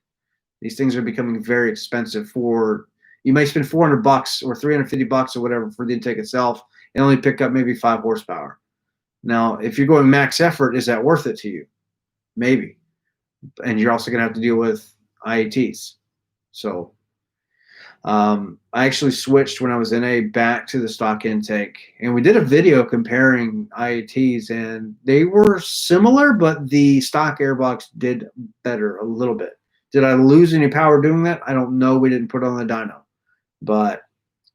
B: These things are becoming very expensive for, you may spend $400 or $350 or whatever for the intake itself and only pick up maybe 5 horsepower. Now, if you're going max effort, is that worth it to you? Maybe. And you're also going to have to deal with IATs. So I actually switched when I was in A back to the stock intake. And we did a video comparing IATs, and they were similar, but the stock airbox did better a little bit. Did I lose any power doing that? I don't know. We didn't put it on the dyno. But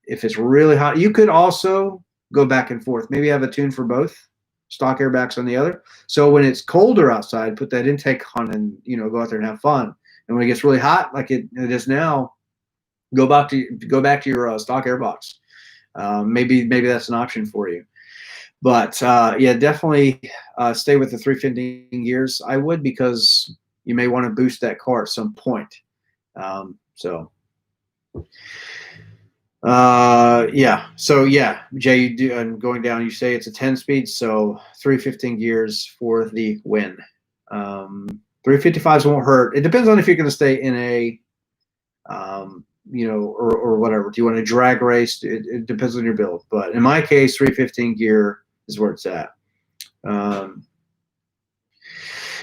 B: if it's really hot, you could also go back and forth. Maybe have a tune for both, stock airbags on the other. So when it's colder outside, put that intake on and, go out there and have fun. And when it gets really hot, like it is now, go back to your stock airbox. Maybe that's an option for you. But yeah, definitely stay with the 315 gears. I would, because you may want to boost that car at some point. So Yeah. So yeah, Jay, you do, and going down, you say it's a 10-speed, so 315 gears for the win. 355s won't hurt. It depends on if you're going to stay in a, or whatever. Do you want to drag race? It depends on your build. But in my case, 315 gear is where it's at.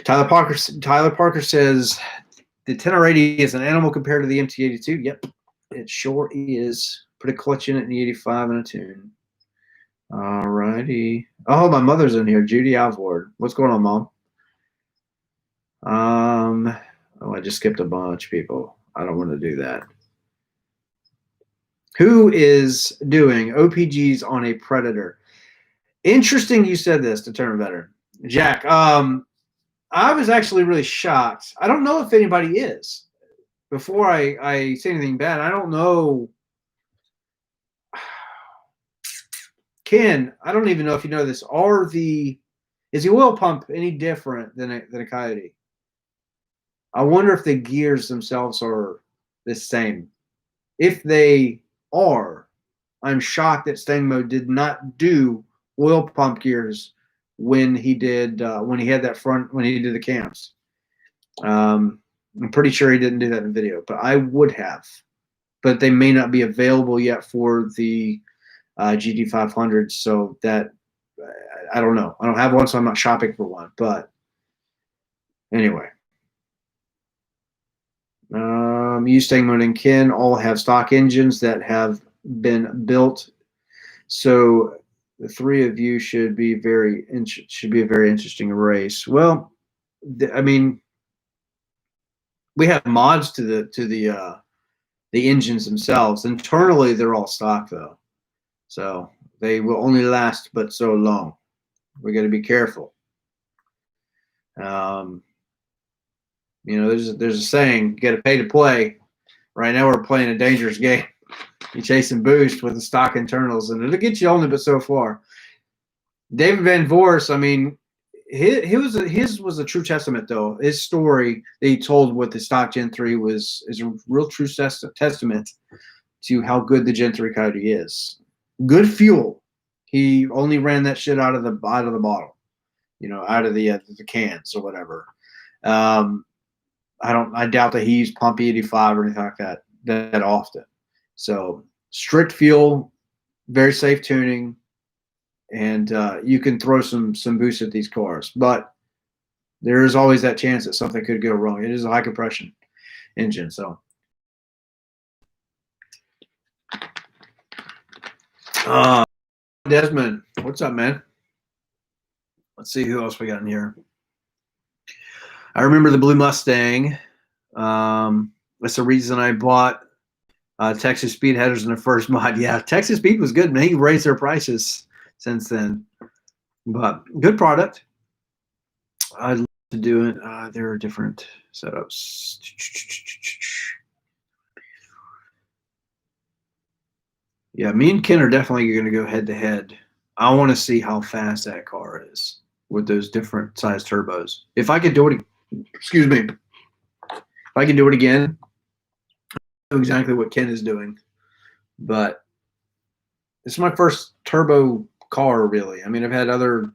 B: Tyler Parker says the 1080 is an animal compared to the MT82. Yep, it sure is. Put a clutch in it in the 85 and a tune. All righty. Oh, my mother's in here. Judy Alvord. What's going on, Mom? I just skipped a bunch, people. I don't want to do that. Who is doing OPGs on a Predator? Interesting you said this, Determined Veteran. Jack, I was actually really shocked. I don't know if anybody is. Before I say anything bad, I don't know. Ken, I don't even know if you know this. Is the oil pump any different than a Coyote? I wonder if the gears themselves are the same. If they are, I'm shocked that Stang Mode did not do oil pump gears when he did when he had that front when he did the cams. I'm pretty sure he didn't do that in video, but I would have. But they may not be available yet for the GT500, so that I don't know. I don't have one, so I'm not shopping for one. But anyway, Mustang Mode and Ken all have stock engines that have been built, so the three of you should be a very interesting race. Well, I mean, we have mods to the engines themselves. Internally, they're all stock though, so they will only last but so long. We got to be careful. There's a saying: you got to pay to play. Right now, we're playing a dangerous game. You're chasing boost with the stock internals, and it'll get you only but so far. David Van Voorst, I mean, his was a true testament, though. His story that he told with the stock Gen 3 is a real true testament to how good the Gen 3 Coyote is. Good fuel. He only ran that shit out of the bottle, out of the cans or whatever. I doubt that he used pump 85 or anything like that often. So strict fuel, very safe tuning, and you can throw some boost at these cars. But there is always that chance that something could go wrong. It is a high compression engine, so. Desmond, what's up, man? Let's see who else we got in here. I remember the blue Mustang. That's the reason I bought Texas Speed headers in the first mod. Yeah, Texas Speed was good, man. He raised their prices since then. But good product. I'd love to do it. There are different setups. Yeah, me and Ken are definitely going to go head-to-head. I want to see how fast that car is with those different size turbos. If I could do it, excuse me, if I can do it again, I know exactly what Ken is doing. But it's my first turbo car, really. I mean, I've had other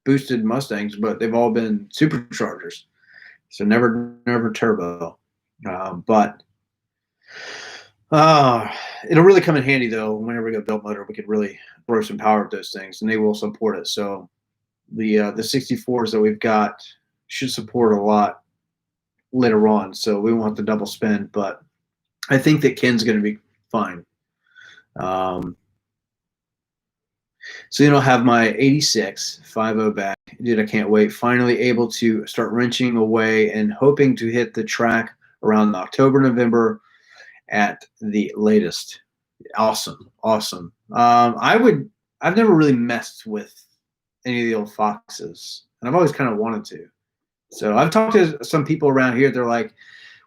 B: boosted Mustangs, but they've all been superchargers. So never turbo. But it'll really come in handy, though, whenever we go built motor. We could really throw some power at those things, and they will support it. So the 64s that we've got should support a lot later on. So we won't have to double spin, but I think that Ken's going to be fine. So I'll have my 86 5.0 back. Dude, I can't wait. Finally able to start wrenching away and hoping to hit the track around October, November at the latest. Awesome. I've never really messed with any of the old Foxes, and I've always kind of wanted to. So I've talked to some people around here. They're like,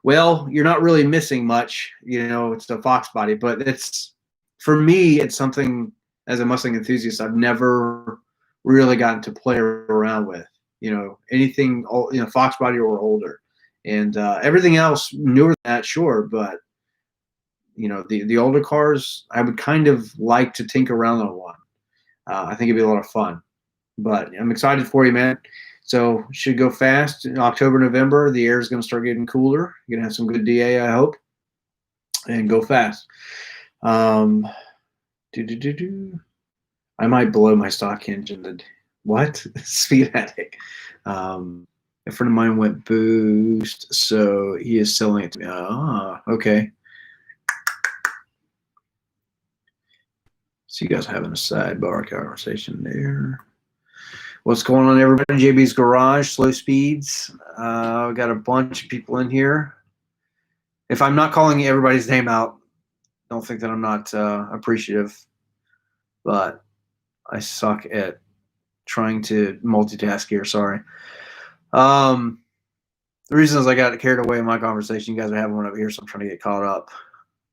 B: well, you're not really missing much. It's the Fox body, but for me, it's something as a Mustang enthusiast I've never really gotten to play around with. Anything, Fox body or older. And everything else newer than that, sure, but you know, the older cars, I would kind of like to tinker around on one. I think it'd be a lot of fun. But I'm excited for you, man. So should go fast in October, November. The air is going to start getting cooler. You're going to have some good DA, I hope, and go fast. I might blow my stock engine. What? Speed addict. A friend of mine went boost, so he is selling it to me. Ah, okay. So you guys having a sidebar conversation there. What's going on, everybody? JB's Garage, Slow Speeds. We got a bunch of people in here. If I'm not calling everybody's name out, don't think that I'm not appreciative, but I suck at trying to multitask here. Sorry. The reason is I got carried away in my conversation. You guys are having one over here, so I'm trying to get caught up.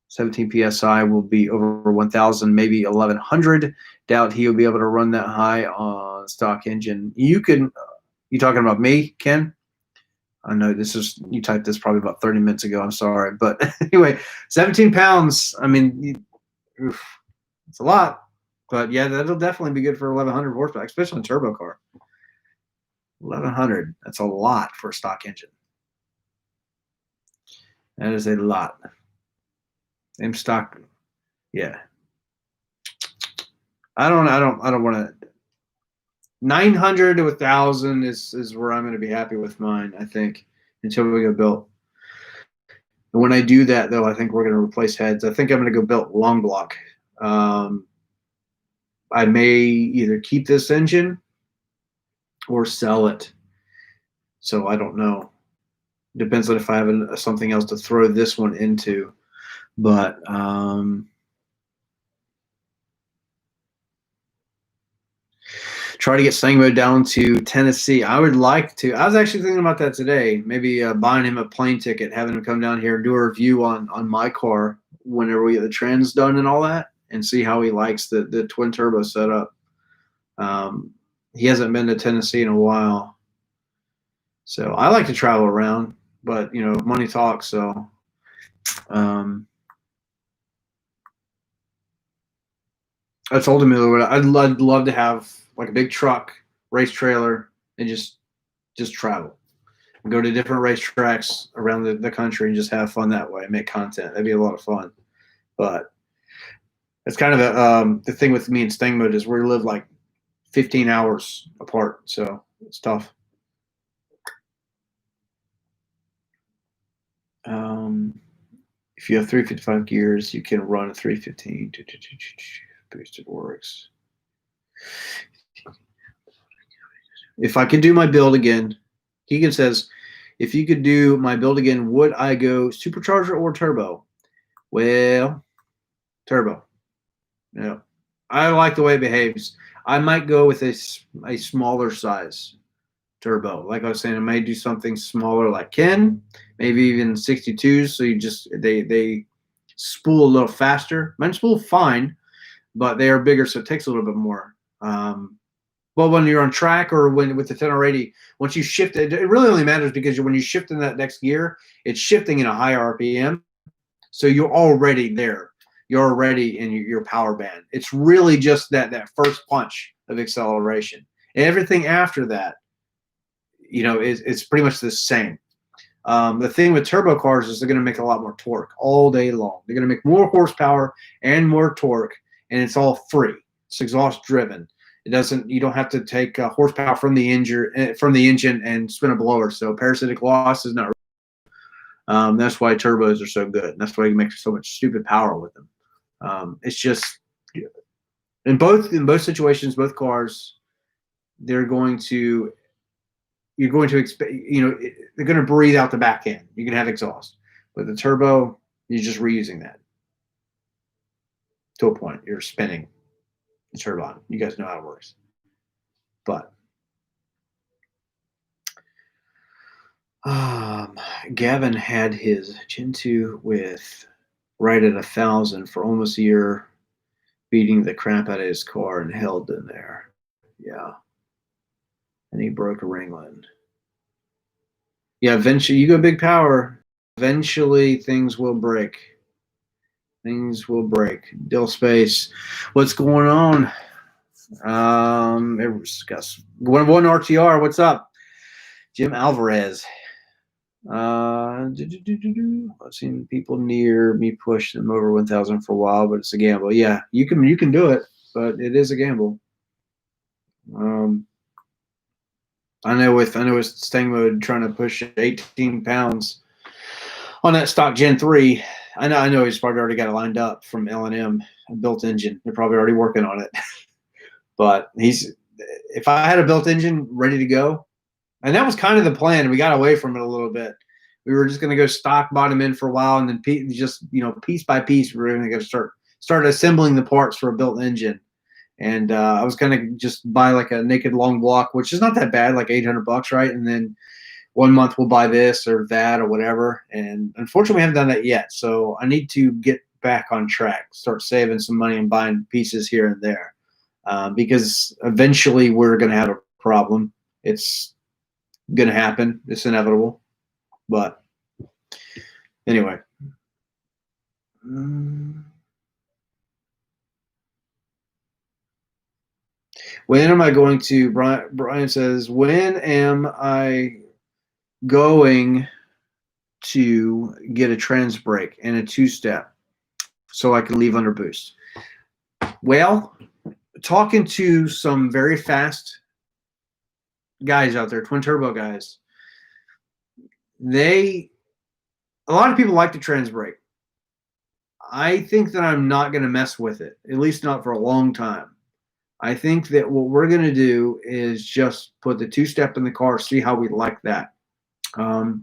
B: 17 PSI will be over 1,000, maybe 1,100. Doubt he'll be able to run that high on stock engine. You talking about me, Ken? I know you typed this probably about 30 minutes ago. I'm sorry. But anyway, 17 pounds. I mean, it's a lot. But yeah, that'll definitely be good for 1,100 horsepower, especially in a turbo car. 1,100. That's a lot for a stock engine. That is a lot. Same stock. Yeah. I don't want to. 900 to 1,000 is where I'm going to be happy with mine, I think, until we go built. And when I do that, though, I think we're going to replace heads. I think I'm going to go build long block. I may either keep this engine or sell it. So I don't know. Depends on if I have something else to throw this one into. But try to get Sang mode down to Tennessee. I would like to. I was actually thinking about that today. Maybe buying him a plane ticket, having him come down here and do a review on my car whenever we get the trans done and all that, and see how he likes the twin turbo setup. He hasn't been to Tennessee in a while, so I like to travel around. But you know, money talks. So. I told him I'd love to have like a big truck, race trailer, and just travel. And go to different racetracks around the country and just have fun that way, make content. That'd be a lot of fun. But it's kind of the thing with me and Stang mode is we live like 15 hours apart, so it's tough. If you have 355 gears, you can run a 315. Boosted works. If I could do my build again, Keegan says, if you could do my build again, would I go supercharger or turbo? Well, turbo. Yeah, I like the way it behaves. I might go with a smaller size turbo. Like I was saying, I may do something smaller like Ken, maybe even 62s. So you just they spool a little faster. Mine spool fine, but they are bigger, so it takes a little bit more. Well, when you're on track or when with the 1080, once you shift it, it really only matters because when you shift in that next gear, it's shifting in a higher RPM. So you're already there. You're already in your power band. It's really just that first punch of acceleration. And everything after that, you know, it's pretty much the same. The thing with turbo cars is they're going to make a lot more torque all day long. They're going to make more horsepower and more torque, and it's all free. It's exhaust driven. It doesn't. You don't have to take horsepower from the engine and spin a blower. So parasitic loss is not. That's why turbos are so good. And that's why you make so much stupid power with them. It's just in both situations, both cars, you're going to expect, you know, they're going to breathe out the back end. You can have exhaust, but the turbo, you're just reusing that to a point. You're spinning the turbine. You guys know how it works. But Gavin had his Gen 2 with right at 1,000 for almost a year, beating the crap out of his car and held in there. Yeah. And he broke a ringland. Yeah, eventually you go big power, eventually things will break. Things will break. Dill Space. What's going on? Everyone's got one RTR. What's up? Jim Alvarez. I've seen people near me push them over 1,000 for a while, but it's a gamble. Yeah, you can do it, but it is a gamble. I know with Stang Mode trying to push 18 pounds on that stock Gen 3. I know he's probably already got it lined up from L&M, a built engine. They're probably already working on it. But if I had a built engine ready to go, and that was kind of the plan. We got away from it a little bit. We were just going to go stock bottom in for a while, and then just piece by piece, we were going to go start assembling the parts for a built engine. And I was going to just buy like a naked long block, which is not that bad, like $800, right? And then 1 month we'll buy this or that or whatever. And unfortunately, we haven't done that yet. So I need to get back on track, start saving some money and buying pieces here and there, because eventually we're going to have a problem. It's going to happen. It's inevitable. But anyway. When am I going to, Brian says, when am I going to get a Transbrake and a two-step so I can leave under boost? Well, talking to some very fast guys out there, twin turbo guys, a lot of people like the Transbrake. I think that I'm not going to mess with it, at least not for a long time. I think that what we're going to do is just put the two-step in the car, see how we like that. The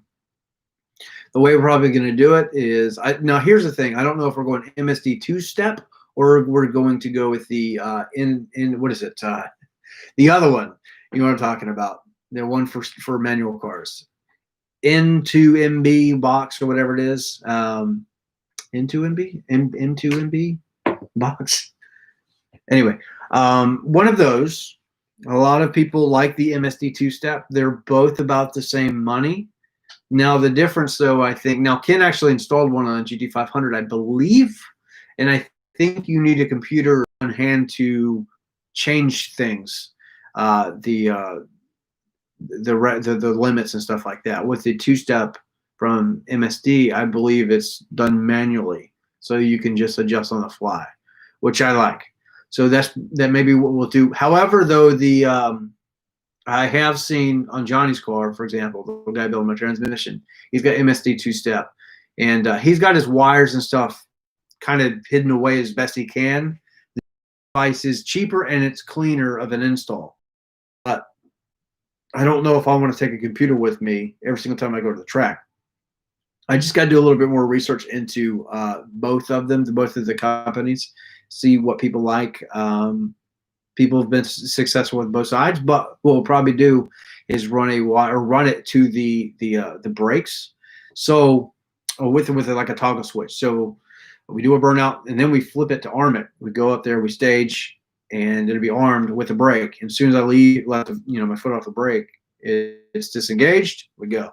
B: way we're probably going to do it is, now here's the thing. I don't know if we're going MSD two-step or we're going to go with the what is it? The other one. You know what I'm talking about? The one for manual cars. N2MB box or whatever it is. N2MB? M2MB box. Anyway, one of those. A lot of people like the MSD two-step. They're both about the same money. Now, the difference, though, I think, now Ken actually installed one on a GT500, I believe, and I think you need a computer on hand to change things, the limits and stuff like that. With the two-step from MSD, I believe it's done manually, so you can just adjust on the fly, which I like. So that may be what we'll do. However, though, I have seen on Johnny's car, for example, the guy building my transmission, he's got MSD two-step, and he's got his wires and stuff kind of hidden away as best he can. The device is cheaper and it's cleaner of an install. But I don't know if I want to take a computer with me every single time I go to the track. I just got to do a little bit more research into both of them, both of the companies, see what people like. People have been successful with both sides, but what we'll probably do is run it to the brakes. So with like a toggle switch. So we do a burnout and then we flip it to arm it. We go up there, we stage, and it'll be armed with a brake. And as soon as I let my foot off the brake, it's disengaged. We go.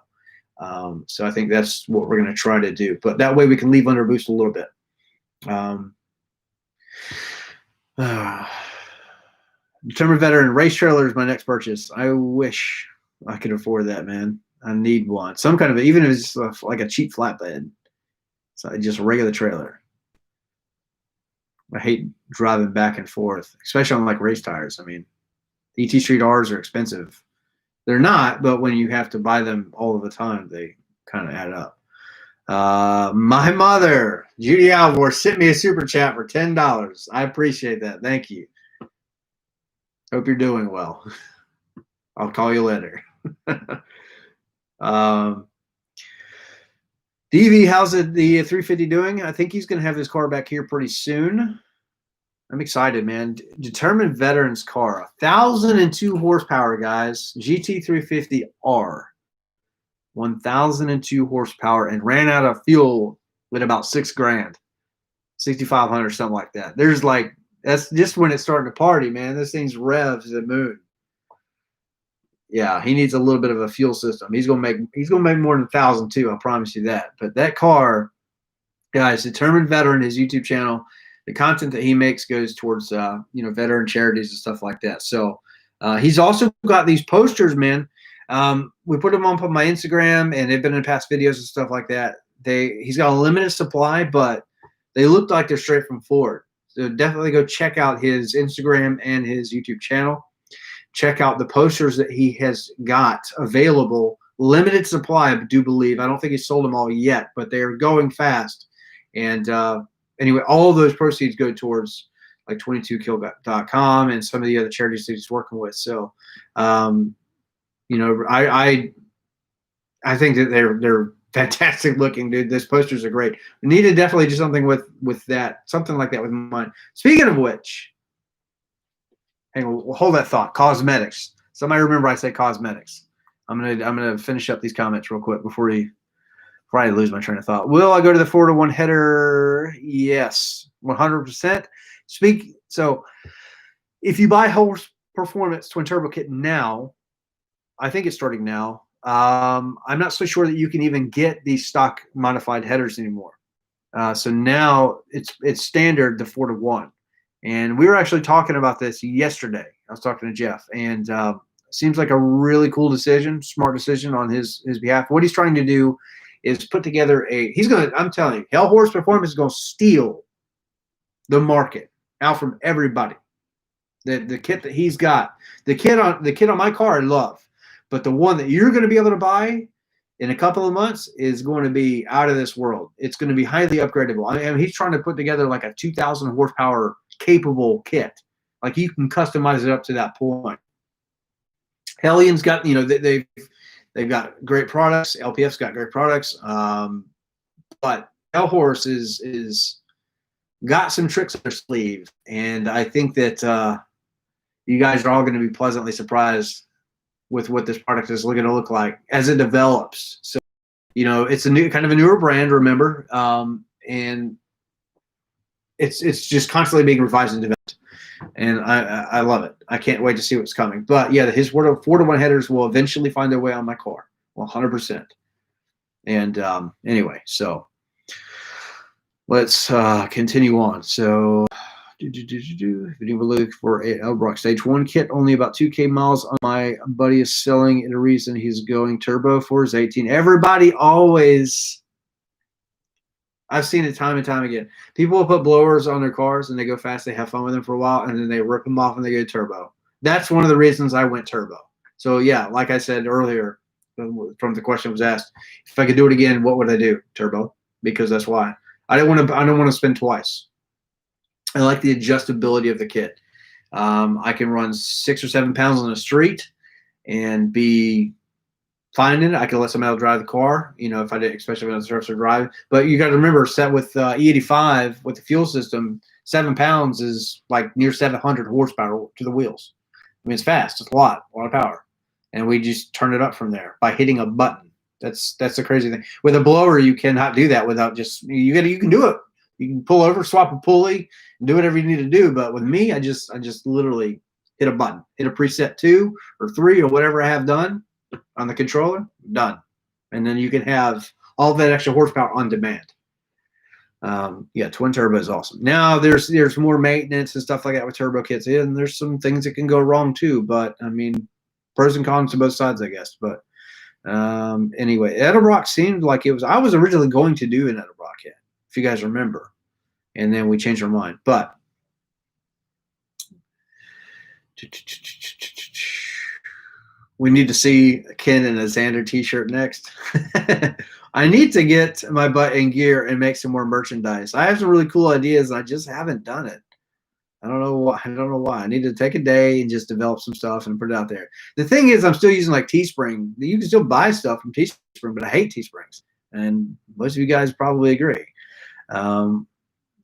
B: So I think that's what we're going to try to do. But that way we can leave under boost a little bit. Determined Veteran race trailer is my next purchase. I wish I could afford that, man. I need one. Some kind of, even if it's like a cheap flatbed. So just a regular trailer. I hate driving back and forth, especially on like race tires. I mean, ET Street R's are expensive. They're not, but when you have to buy them all of the time, they kind of add up. My mother, Judy Alvor, sent me a super chat for $10. I appreciate that. Thank you. Hope you're doing well. I'll call you later. DV, how's the 350 doing? I think he's going to have his car back here pretty soon. I'm excited, man. Determined Veterans car, 1,002 horsepower, guys. GT350R, 1,002 horsepower, and ran out of fuel with about $6,000, 6,500, something like that. That's just when it's starting to party, man. This thing's revs to the moon. Yeah, he needs a little bit of a fuel system. He's gonna make more than 1,000 too. I promise you that. But that car Guys, Determined Veteran, his YouTube channel, the content that he makes goes towards veteran charities and stuff like that. So he's also got these posters, man. We put them on my Instagram, and they've been in past videos and stuff like that. He's got a limited supply, but they look like they're straight from Ford. So definitely go check out his Instagram and his YouTube channel. Check out the posters that he has got available. Limited supply, I do believe. I don't think he's sold them all yet, but they are going fast. And anyway, all of those proceeds go towards like 22kill.com and some of the other charities that he's working with. So, I think that they're fantastic looking, dude. Those posters are great. We need to definitely do something with that, something like that with mine. Speaking of which, hang on, we'll hold that thought. Cosmetics. Somebody remember I said cosmetics. I'm gonna finish up these comments real quick before I lose my train of thought. Will I go to the 4-to-1 header? Yes, 100%. So if you buy Hellhorse Performance twin turbo kit now, I think it's starting now. I'm not so sure that you can even get these stock modified headers anymore. So now it's standard, the 4-to-1. And we were actually talking about this yesterday. I was talking to Jeff, and seems like a really cool decision, smart decision on his behalf. What he's trying to do is put together I'm telling you, Hellhorse Performance is going to steal the market out from everybody. The kit that he's got, the kit on my car I love, but the one that you're going to be able to buy in a couple of months is going to be out of this world. It's going to be highly upgradable. I mean, he's trying to put together like a 2,000 horsepower capable kit. Like you can customize it up to that point. Hellion's got, they've got great products. LPF's got great products. But Hellhorse is got some tricks up their sleeve. And I think that you guys are all going to be pleasantly surprised with what this product is going to look like as it develops. So, it's a kind of a newer brand, remember, and it's just constantly being revised and developed. And I love it. I can't wait to see what's coming. But yeah, his 4-to-1 headers will eventually find their way on my car, 100%. And anyway, so let's continue on. So if you were looking for a Elbrock Stage 1 kit, only about 2K miles. My buddy is selling it. A reason he's going turbo for his 18. Everybody always, I've seen it time and time again. People will put blowers on their cars and they go fast. They have fun with them for a while, and then they rip them off and they go turbo. That's one of the reasons I went turbo. So yeah, like I said earlier, from the question was asked, if I could do it again, what would I do? Turbo, because that's why. I don't want to spend twice. I like the adjustability of the kit. I can run 6 or 7 pounds on the street and be fine in it. I can let somebody else drive the car, if I did, especially when I was first driving. But you got to remember, set with E85 with the fuel system, 7 pounds is like near 700 horsepower to the wheels. I mean, it's fast. It's a lot of power, and we just turn it up from there by hitting a button. That's the crazy thing. With a blower, you cannot do that without just you can do it. You can pull over, swap a pulley, and do whatever you need to do. But with me, I just literally hit a button, hit a preset 2 or 3 or whatever I have done on the controller, done. And then you can have all that extra horsepower on demand. Yeah, twin turbo is awesome. Now there's more maintenance and stuff like that with turbo kits, and there's some things that can go wrong too. But I mean, pros and cons to both sides, I guess. But anyway, Edelbrock seemed like it was. I was originally going to do an Edelbrock kit, if you guys remember, and then we changed our mind. But we need to see Ken in a Xander t-shirt next. I need to get my butt in gear and make some more merchandise. I have some really cool ideas, and I just haven't done it. I don't know why. I need to take a day and just develop some stuff and put it out there. The thing is, I'm still using like Teespring. You can still buy stuff from Teespring, but I hate Teesprings, and most of you guys probably agree.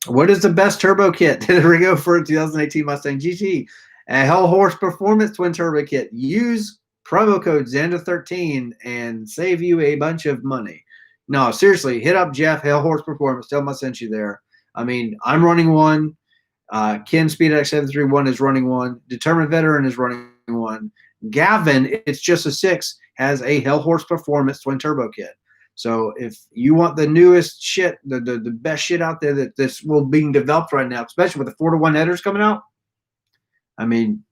B: What is the best turbo kit? Did we go for a 2018 Mustang GT? A Hellhorse Performance twin turbo kit. Use promo code Xander13 and save you a bunch of money. No, seriously, hit up Jeff, Hellhorse Performance. Tell him I sent you there. I mean, I'm running one. Ken SpeedX731 is running one. Determined Veteran is running one. Gavin, it's just a 6, has a Hellhorse Performance twin turbo kit. So if you want the newest shit, the best shit out there that's being developed right now, especially with the 4-to-1 headers coming out, I mean,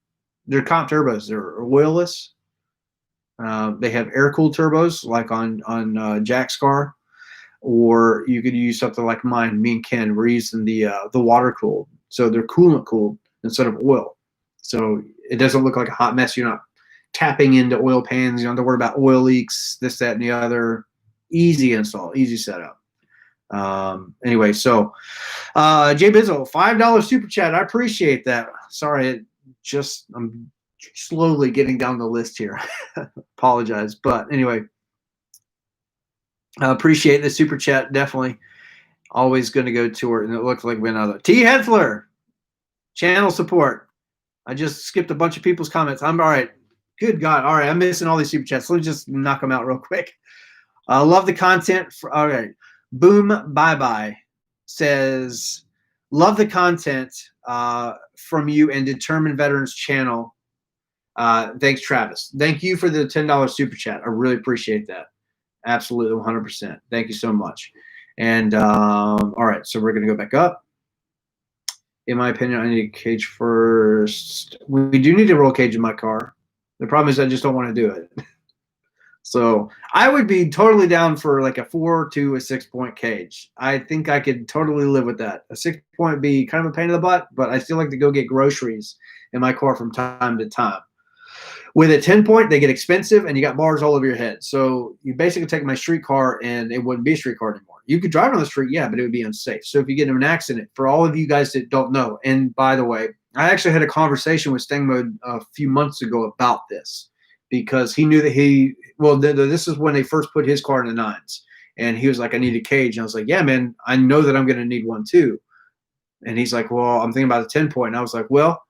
B: they're comp turbos. They're oilless. They have air-cooled turbos like on Jack's car, or you could use something like mine. Me and Ken, we're using the water-cooled, so they're coolant-cooled instead of oil. So it doesn't look like a hot mess. You're not tapping into oil pans. You don't have to worry about oil leaks, this, that, and the other. Easy install, easy setup. Anyway, so Jay Bizzle, $5 super chat. I appreciate that. Sorry, I'm slowly getting down the list here. Apologize, but anyway, I appreciate the super chat. Definitely, always going to go to her, and it looks like we another T Hedfler channel support. I just skipped a bunch of people's comments. I'm all right. Good God, all right. I'm missing all these super chats. Let me just knock them out real quick. Love the content. All right. Boom Bye Bye says, love the content from you and Determined Veterans channel. Thanks, Travis. Thank you for the $10 super chat. I really appreciate that. Absolutely, 100%. Thank you so much. And all right, so we're going to go back up. In my opinion, I need a cage first. We do need a roll cage in my car. The problem is I just don't want to do it. So I would be totally down for like a 4 to a 6 point cage. I think I could totally live with that. A 6 point would be kind of a pain in the butt, but I still like to go get groceries in my car from time to time. With a 10 point, they get expensive and you got bars all over your head. So you basically take my street car and it wouldn't be a street car anymore. You could drive on the street, yeah, but it would be unsafe. So if you get in an accident, for all of you guys that don't know, and by the way, I actually had a conversation with Stang Mode a few months ago about this, because he knew that this is when they first put his car in the 9s. And he was like, I need a cage. And I was like, yeah, man, I know that I'm going to need one too. And he's like, well, I'm thinking about a 10 point. And I was like, well,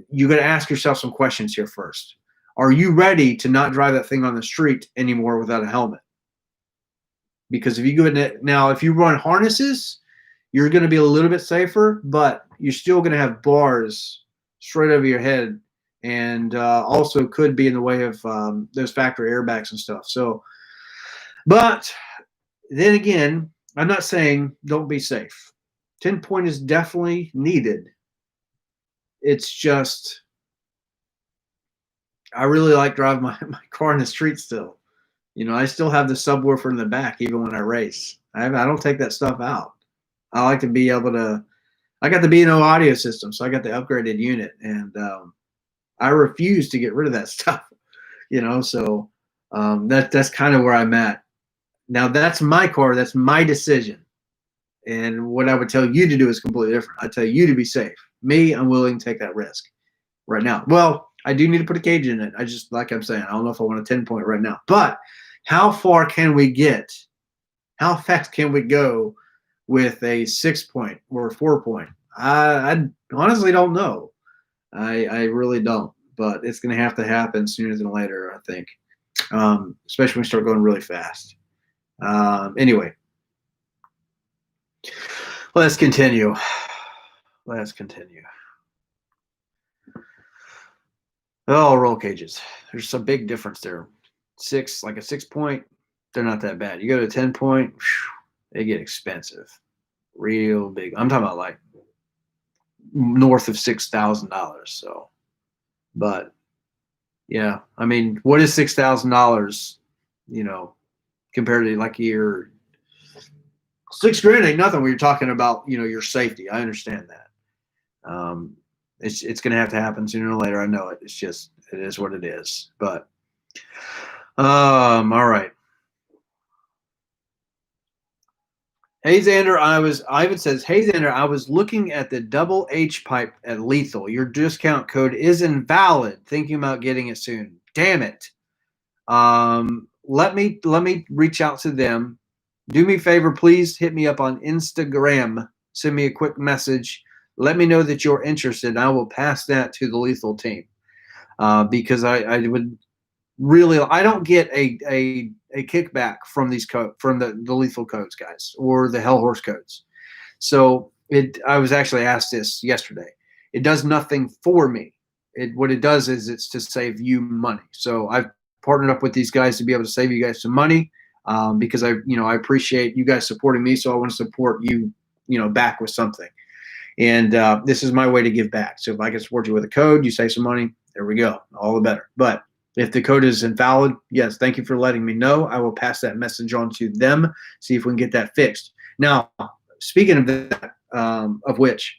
B: you got to ask yourself some questions here first. Are you ready to not drive that thing on the street anymore without a helmet? Because if you go in now, if you run harnesses, you're going to be a little bit safer, but you're still going to have bars straight over your head, and also could be in the way of those factory airbags and stuff. So, but then again, I'm not saying don't be safe. 10 point is definitely needed. It's just, I really like driving my car in the street still. You know, I still have the subwoofer in the back even when I race. I don't take that stuff out. I like to be able to, I got the B&O audio system, so I got the upgraded unit, and I refuse to get rid of that stuff, you know, so that's kind of where I'm at. Now, that's my car. That's my decision. And what I would tell you to do is completely different. I tell you to be safe. Me, I'm willing to take that risk right now. Well, I do need to put a cage in it. I just, like I'm saying, I don't know if I want a 10 point right now. But how far can we get? How fast can we go with a 6 point or a 4 point? I honestly don't know. I really don't. But it's going to have to happen sooner than later, I think, especially when we start going really fast. Anyway, let's continue. Let's continue. Oh, roll cages. There's some big difference there. Like a 6 point, they're not that bad. You go to 10 point, they get expensive. Real big. I'm talking about like north of $6,000. So, but yeah, I mean, what is $6,000, you know, compared to like your $6,000 ain't nothing when you're talking about, you know, your safety. I understand that. It's going to have to happen sooner or later. I know it. It's just, it is what it is. But, all right. Hey Xander, Ivan says, hey Xander, I was looking at the double H pipe at Lethal. Your discount code is invalid. Thinking about getting it soon. Damn it. Let me reach out to them. Do me a favor, please hit me up on Instagram. Send me a quick message. Let me know that you're interested, and I will pass that to the Lethal team. Because I would really, I don't get a kickback from these from the Lethal codes guys or the Hellhorse codes. So I was actually asked this yesterday. It does nothing for me. What it does is it's to save you money. So I've partnered up with these guys to be able to save you guys some money. because I appreciate you guys supporting me, so I want to support you, back with something. And this is my way to give back. So if I can support you with a code, you save some money, there we go, all the better. But if the code is invalid, yes, thank you for letting me know. I will pass that message on to them, see if we can get that fixed. Now, speaking of that, of which,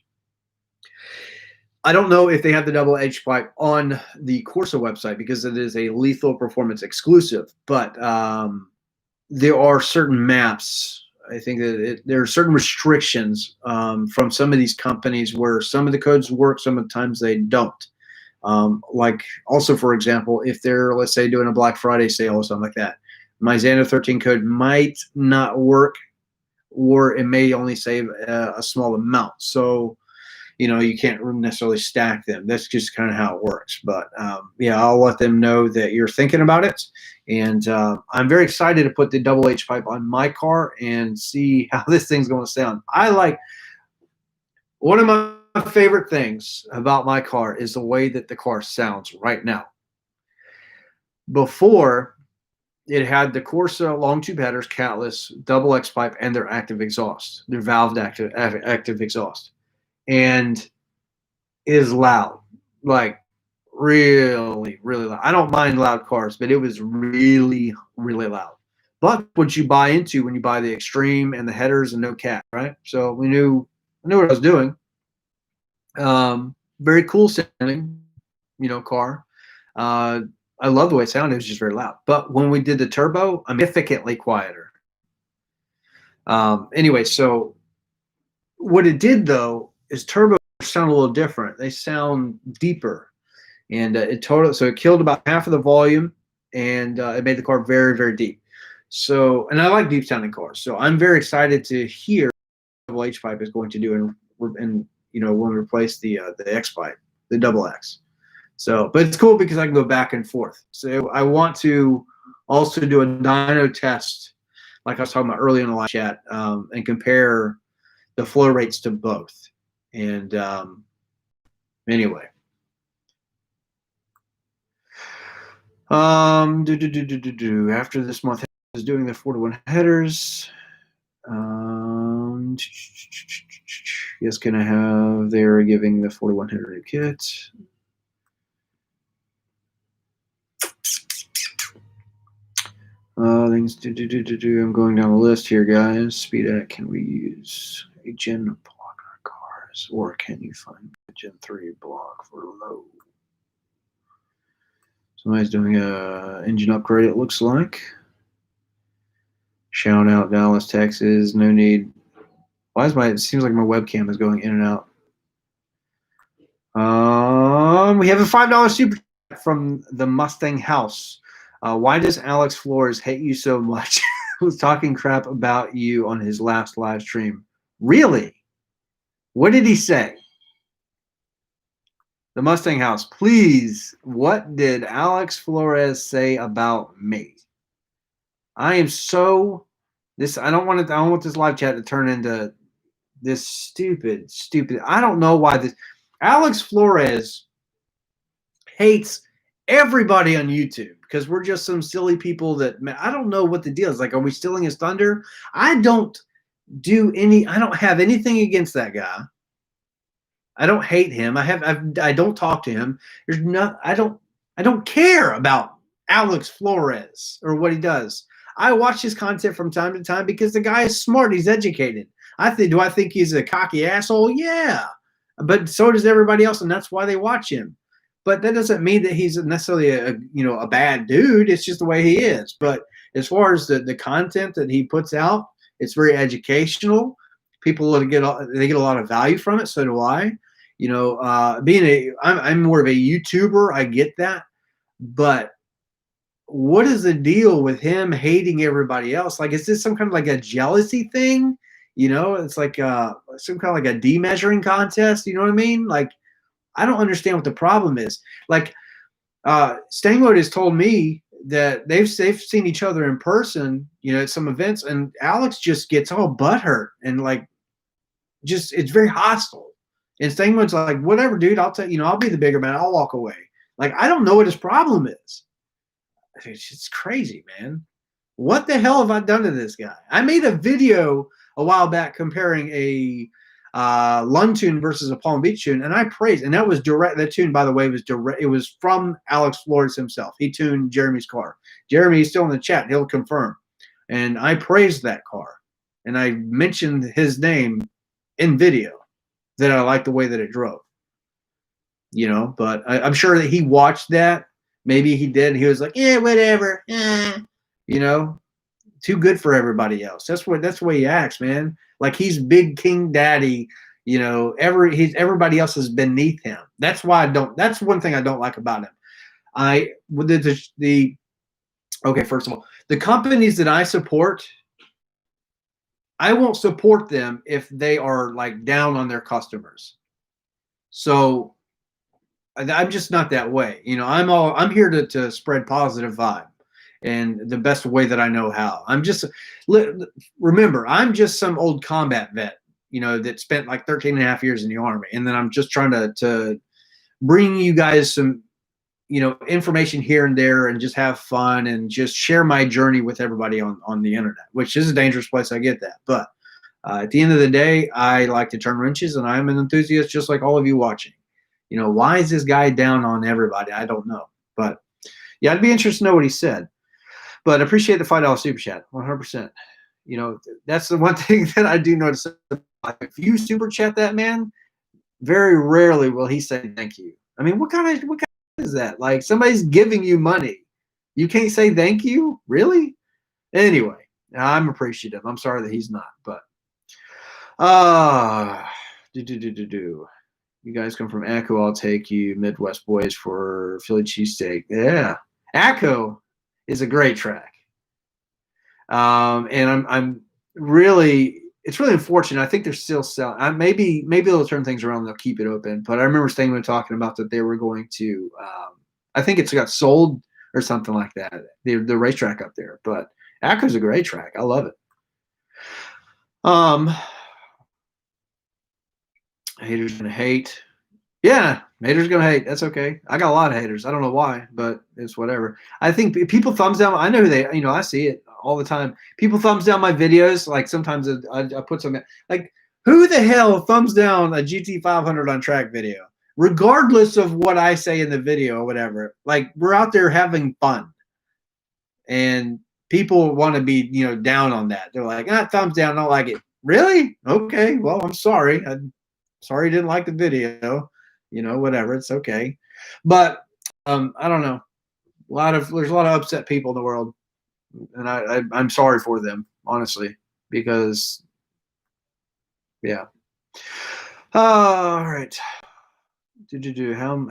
B: I don't know if they have the double edge pipe on the Corsa website because it is a Lethal Performance exclusive, but there are certain maps. I think that there are certain restrictions from some of these companies where some of the codes work, some of the times they don't. Like also, for example, if they're, let's say, doing a Black Friday sale or something like that, my Xano 13 code might not work, or it may only save a small amount. So, you can't necessarily stack them. That's just kind of how it works. But yeah, I'll let them know that you're thinking about it. And I'm very excited to put the double H pipe on my car and see how this thing's going to sound. One of my favorite things about my car is the way that the car sounds right now. Before, it had the Corsa long tube headers, catless, double X pipe, and their active exhaust, their valved active exhaust. And it is loud, like really, really loud. I don't mind loud cars, but it was really, really loud. But what you buy into when you buy the Xtreme and the headers and no cat, right? So I knew what I was doing. Very cool sounding, car. I love the way it sounded. It was just very loud. But when we did the turbo, significantly quieter. Anyway, so what it did though is turbo sound a little different. They sound deeper, and it killed about half of the volume, and it made the car very, very deep. So, and I like deep sounding cars, so I'm very excited to hear what double H pipe is going to do, and when we replace the X pipe, the double X. So, but it's cool because I can go back and forth. So I want to also do a dyno test, like I was talking about earlier in the live chat, and compare the flow rates to both. And anyway, after this month is doing the 4-to-1 headers. Yes, can I have? They're giving the 4-to-1 header kit. Things I'm going down the list here, guys. Speed at, can we use a Gen block on cars, or can you find a Gen 3 block for low? Somebody's doing a engine upgrade, it looks like. Shout out Dallas, Texas. No need. Why is it seems like my webcam is going in and out. We have a $5 super chat from the Mustang House. Why does Alex Flores hate you so much? He was talking crap about you on his last live stream. Really? What did he say? The Mustang House, please. What did Alex Flores say about me? I am so I don't want this live chat to turn into this stupid. I don't know why this. Alex Flores hates everybody on YouTube because we're just some silly people that, I don't know what the deal is. Like, are we stealing his thunder? I don't have anything against that guy. I don't hate him. I don't talk to him. I don't care about Alex Flores or what he does. I watch his content from time to time because the guy is smart. He's educated. Do I think he's a cocky asshole? Yeah. But so does everybody else, and that's why they watch him. But that doesn't mean that he's necessarily a bad dude. It's just the way he is. But as far as the content that he puts out, it's very educational. People get a lot of value from it. So do I. I'm more of a YouTuber. I get that. But what is the deal with him hating everybody else? Like, is this some kind of like a jealousy thing? It's like some kind of like a demeasuring contest. You know what I mean? Like, I don't understand what the problem is. Like, Stangwood has told me that they've seen each other in person, at some events, and Alex just gets all butthurt and like, it's very hostile. And Stangwood's like, whatever, dude, I'll be the bigger man. I'll walk away. Like, I don't know what his problem is. It's crazy, man. What the hell have I done to this guy? I made a video a while back comparing a Lund tune versus a Palm Beach tune, and I praised, and that was direct. That tune, by the way, was direct. It was from Alex Flores himself. He tuned Jeremy's car. Jeremy is still in the chat. He'll confirm. And I praised that car, and I mentioned his name in video that I liked the way that it drove. You know, but I'm sure that he watched that. Maybe he did. He was like, yeah, whatever. You know, too good for everybody else. That's the way he acts, man. Like he's big king daddy. You know, everybody else is beneath him. That's why I don't. That's one thing I don't like about him. Okay, first of all, the companies that I support, I won't support them if they are like down on their customers. So I'm just not that way. You know, I'm here to spread positive vibe, and the best way that I know how. Remember, I'm just some old combat vet, you know, that spent like 13 and a half years in the Army. And then I'm just trying to bring you guys some, you know, information here and there, and just have fun and just share my journey with everybody on the internet, which is a dangerous place. I get that. But at the end of the day, I like to turn wrenches, and I'm an enthusiast just like all of you watching. You know, why is this guy down on everybody? I don't know. But yeah, I'd be interested to know what he said. But I appreciate the $5 super chat, 100%. You know, that's the one thing that I do notice. If you super chat that man, very rarely will he say thank you. I mean, what kind of is that? Like, somebody's giving you money, you can't say thank you? Really? Anyway, I'm appreciative. I'm sorry that he's not, but you guys come from Echo. I'll take you. Midwest boys for Philly cheesesteak. Yeah, Echo is a great track. And I'm really, it's really unfortunate. I think they're still selling. Maybe they'll turn things around and they'll keep it open. But I remember Stangman talking about that they were going to. I think it's got sold or something like that. The racetrack up there. But Echo's a great track. I love it. Haters gonna hate. Yeah, haters gonna hate. That's okay. I got a lot of haters. I don't know why, but it's whatever. I think people thumbs down. I know who they. You know, I see it all the time. People thumbs down my videos. Like sometimes I put some like, who the hell thumbs down a GT500 on track video, regardless of what I say in the video or whatever. Like, we're out there having fun, and people want to be, you know, down on that. They're like, thumbs down. I don't like it. Really? Okay. Well, I'm sorry. I'm sorry you didn't like the video. You know, whatever. It's okay. But I don't know. There's a lot of upset people in the world, and I'm sorry for them, honestly, because yeah. All right.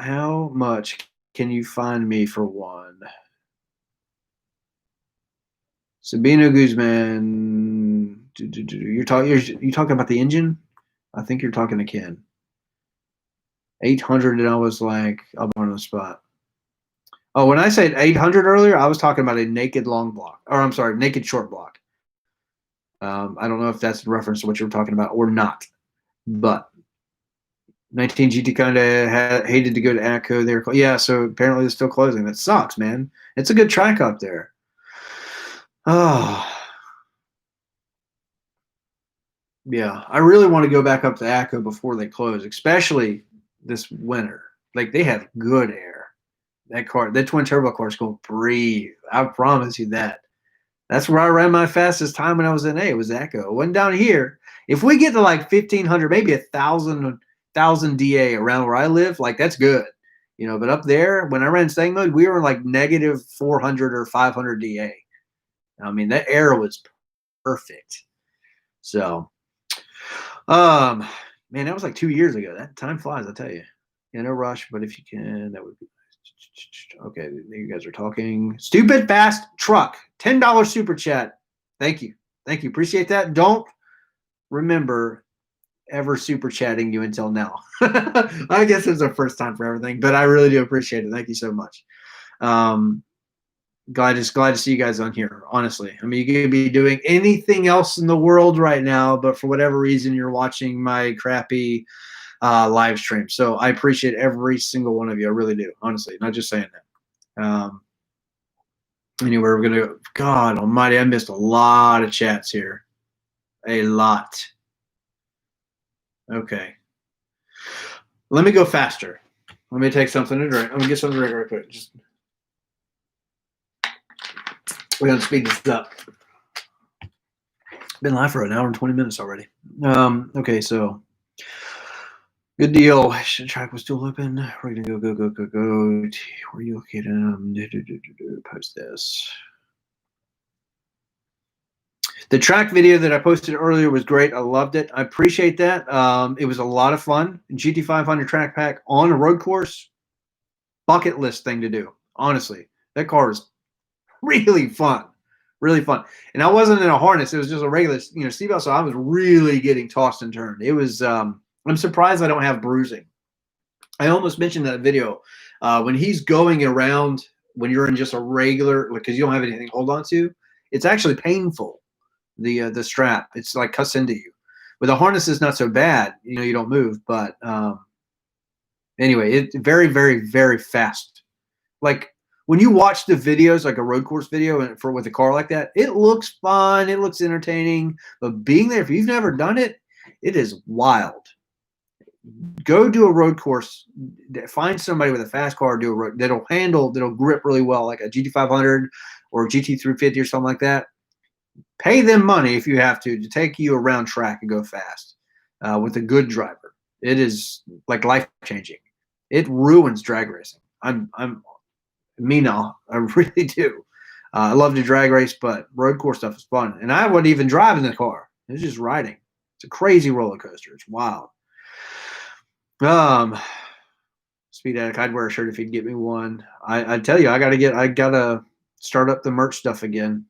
B: How much can you find me for one? Sabino Guzman. You're talking about the engine? I think you're talking to Ken. 800, and I was like, I'm on the spot. Oh, when I said 800 earlier, I was talking about a naked long block, or I'm sorry, naked short block. I don't know if that's in reference to what you were talking about or not, but 19 GT kind of hated to go to ACO there. Yeah, so apparently they're still closing. That sucks, man. It's a good track up there. Oh, yeah. I really want to go back up to ACO before they close, especially this winter. Like, they have good air. That twin turbo car is going to breathe. I promise you that. That's where I ran my fastest time when I was in A. It was Echo. It wasn't down here. If we get to like 1,500, maybe 1,000 DA around where I live, like, that's good. You know, but up there, when I ran Stang mode, we were like negative 400 or 500 DA. I mean, that air was perfect. So, man, that was like 2 years ago. That time flies, I tell you. Yeah, no rush, but if you can, that would be nice. Okay, you guys are talking. Stupid fast truck, $10 super chat. Thank you. Appreciate that. Don't remember ever super chatting you until now. I guess it's a first time for everything, but I really do appreciate it. Thank you so much. Glad to see you guys on here, honestly. I mean, you could be doing anything else in the world right now, but for whatever reason, you're watching my crappy live stream. So I appreciate every single one of you. I really do, honestly. Not just saying that. Anyway, we're going to, God almighty, I missed a lot of chats here. A lot. Okay. Let me go faster. Let me take something to drink. Let me get something to drink real quick. We're going to speed this up. Been live for an hour and 20 minutes already. Okay, so good deal. The track was still open. We're going to go. Where are you located? Post this. The track video that I posted earlier was great. I loved it. I appreciate that. It was a lot of fun. GT500 track pack on a road course, bucket list thing to do. Honestly, that car is really fun, really fun. And I wasn't in a harness; it was just a regular, seatbelt. So I was really getting tossed and turned. It was. I'm surprised I don't have bruising. I almost mentioned that video when he's going around when you're in just a regular, because you don't have anything to hold on to. It's actually painful. The strap, it's like cuts into you. With a harness, it's not so bad. You don't move. But anyway, it's very, very, very fast. Like when you watch the videos, like a road course video, and with a car like that, it looks fun. It looks entertaining. But being there, if you've never done it, it is wild. Go do a road course. Find somebody with a fast car that'll grip really well, like a GT500 or a GT350 or something like that. Pay them money if you have to take you around track and go fast with a good driver. It is like life-changing. It ruins drag racing. I really do. I love to drag race, but road course stuff is fun. And I wouldn't even drive in the car. It's just riding. It's a crazy roller coaster. It's wild. Speed Addict, I'd wear a shirt if he'd get me one. I tell you, I gotta start up the merch stuff again.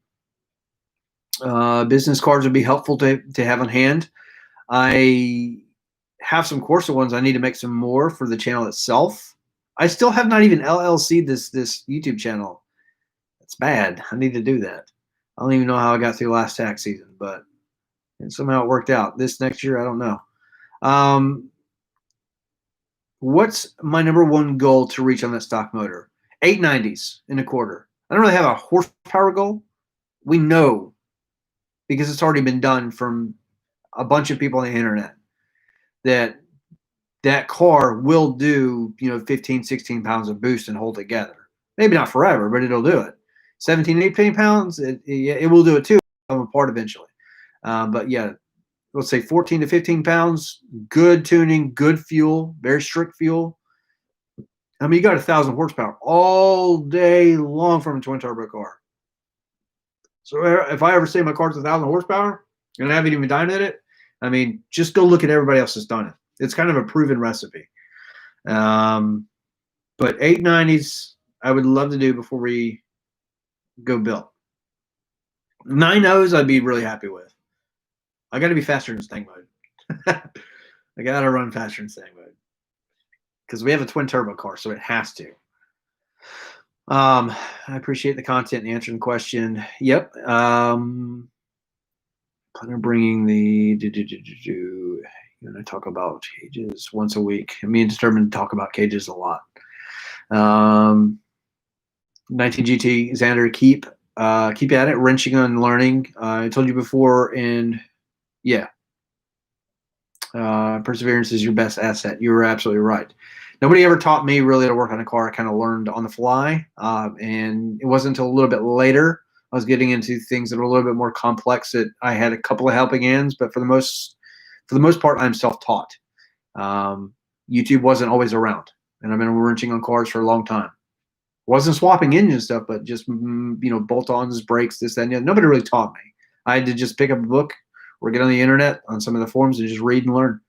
B: Business cards would be helpful to have on hand. I have some Corsa ones. I need to make some more for the channel itself. I still have not even LLC'd this YouTube channel. That's bad. I need to do that. I don't even know how I got through last tax season, but somehow it worked out. This next year, I don't know. What's my number one goal to reach on that stock motor? 890s in a quarter. I don't really have a horsepower goal. We know, because it's already been done from a bunch of people on the internet, that car will do 15, 16 pounds of boost and hold together. Maybe not forever, but it'll do it. 17, 18 pounds, it will do it too. Come apart eventually. But yeah, let's say 14 to 15 pounds, good tuning, good fuel, very strict fuel. I mean, you got 1,000 horsepower all day long from a twin turbo car. So if I ever say my car's 1,000 horsepower and I haven't even dynoed it, I mean, just go look at everybody else that's done it. It's kind of a proven recipe. But 890s, I would love to do before we go build. 9.0s, I'd be really happy with. I got to be faster in Mustang mode. I got to run faster in Mustang mode because we have a twin turbo car, so it has to. I appreciate the content and answering the question. Yep. Plan on bringing the I talk about cages once a week. Me and determined to talk about cages a lot. 19 GT Xander, keep at it, wrenching on learning. I told you before, and yeah, perseverance is your best asset. You were absolutely right. Nobody ever taught me really to work on a car. I kind of learned on the fly, and it wasn't until a little bit later I was getting into things that were a little bit more complex that I had a couple of helping hands. But for the most part, I'm self-taught. YouTube wasn't always around, and I've been wrenching on cars for a long time. Wasn't swapping engine stuff, but just bolt-ons, brakes, this, that, and the other. Nobody really taught me. I had to just pick up a book or get on the internet on some of the forums and just read and learn.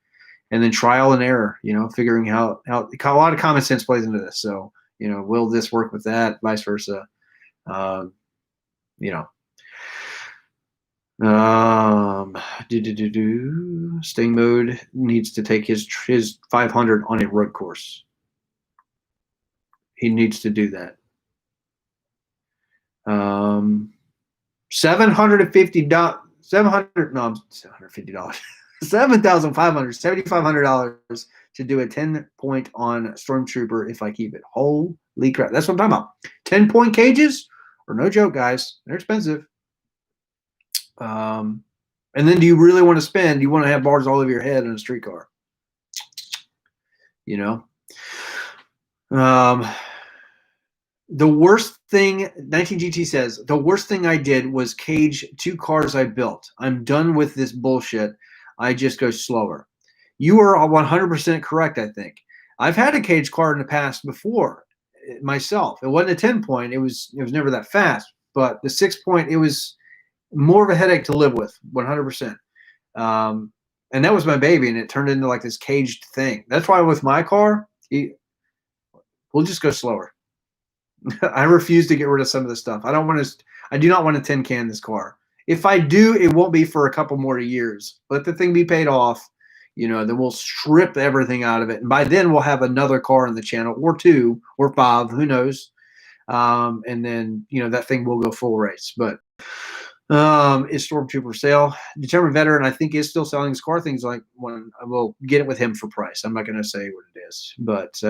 B: And then trial and error, figuring how a lot of common sense plays into this. So, will this work with that? Vice versa. Staying mode needs to take his 500 on a road course. He needs to do that. $750. $750. $7,500 to do a 10-point on Stormtrooper if I keep it. Holy crap. That's what I'm talking about. 10-point cages are no joke, guys. They're expensive. And then do you really want to spend? You want to have bars all over your head in a street car? You know. The worst thing, 19GT says, the worst thing I did was cage 2 cars I built. I'm done with this bullshit. I just go slower. You are 100% correct, I think. I've had a cage car in the past before myself. It wasn't a 10-point. It was never that fast. But the 6-point, it was more of a headache to live with, 100%. And that was my baby, and it turned into like this caged thing. That's why with my car, we'll just go slower. I refuse to get rid of some of the stuff. I do not want to tin can this car. If I do, it won't be for a couple more years. Let the thing be paid off, then we'll strip everything out of it. And by then we'll have another car on the channel, or 2 or 5, who knows. And then, that thing will go full race. But is Stormtrooper sale? Determined Veteran, I think, is still selling his car. Things like when I will get it with him for price. I'm not going to say what it is, but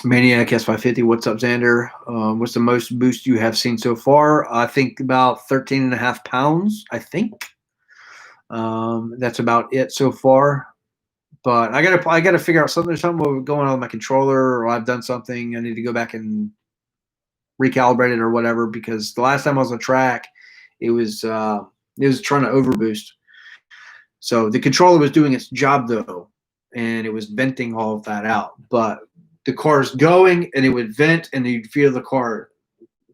B: Maniac S550, what's up, Xander? What's the most boost you have seen so far? I think about 13.5 pounds, I think. That's about it so far. But I gotta figure out something going on with my controller, or I've done something. I need to go back and recalibrate it or whatever, because the last time I was on track, it was trying to overboost. So the controller was doing its job though, and it was venting all of that out. But the car's going, and it would vent, and you'd feel the car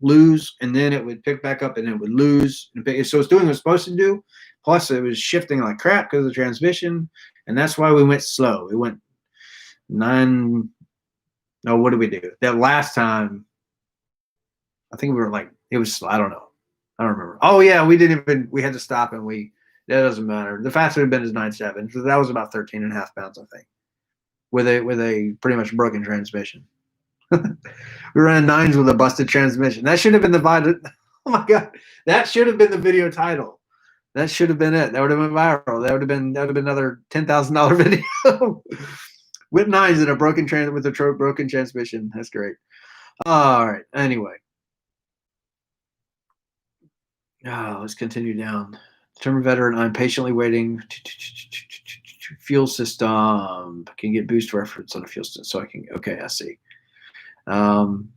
B: lose, and then it would pick back up, and it would lose. So it's doing what it's supposed to do. Plus, it was shifting like crap because of the transmission, and that's why we went slow. We went 9. No, what did we do? That last time, I think we were like, it was, I don't know. I don't remember. Oh, yeah, we had to stop, and that doesn't matter. The fastest we've been is 9.7. So that was about 13.5 pounds, I think, with a pretty much broken transmission. We ran 9s with a busted transmission. That should have been oh my God, that should have been the video title. That should have been it. That would have been viral. That would have been another $10,000 video. With 9s and a broken transmission. That's great. All right. Anyway. Let's continue down. Determined Veteran, I'm patiently waiting. Fuel system. Can get boost reference on the fuel system, so I can. Okay, I see. You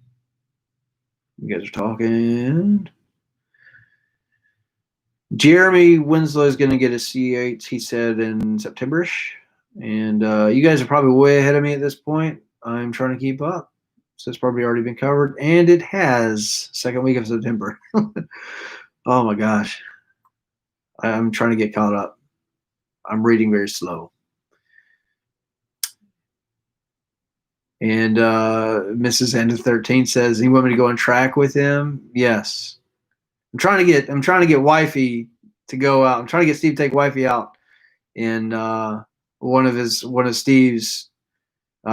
B: guys are talking. Jeremy Winslow is going to get a C8, he said, in September-ish. And you guys are probably way ahead of me at this point. I'm trying to keep up. So it's probably already been covered. And it has, second week of September. Oh, my gosh. I'm trying to get caught up. I'm reading very slow. And Mrs. End of 13 says, "You want me to go on track with him?" Yes. I'm trying to get wifey to go out. I'm trying to get Steve to take wifey out in one of Steve's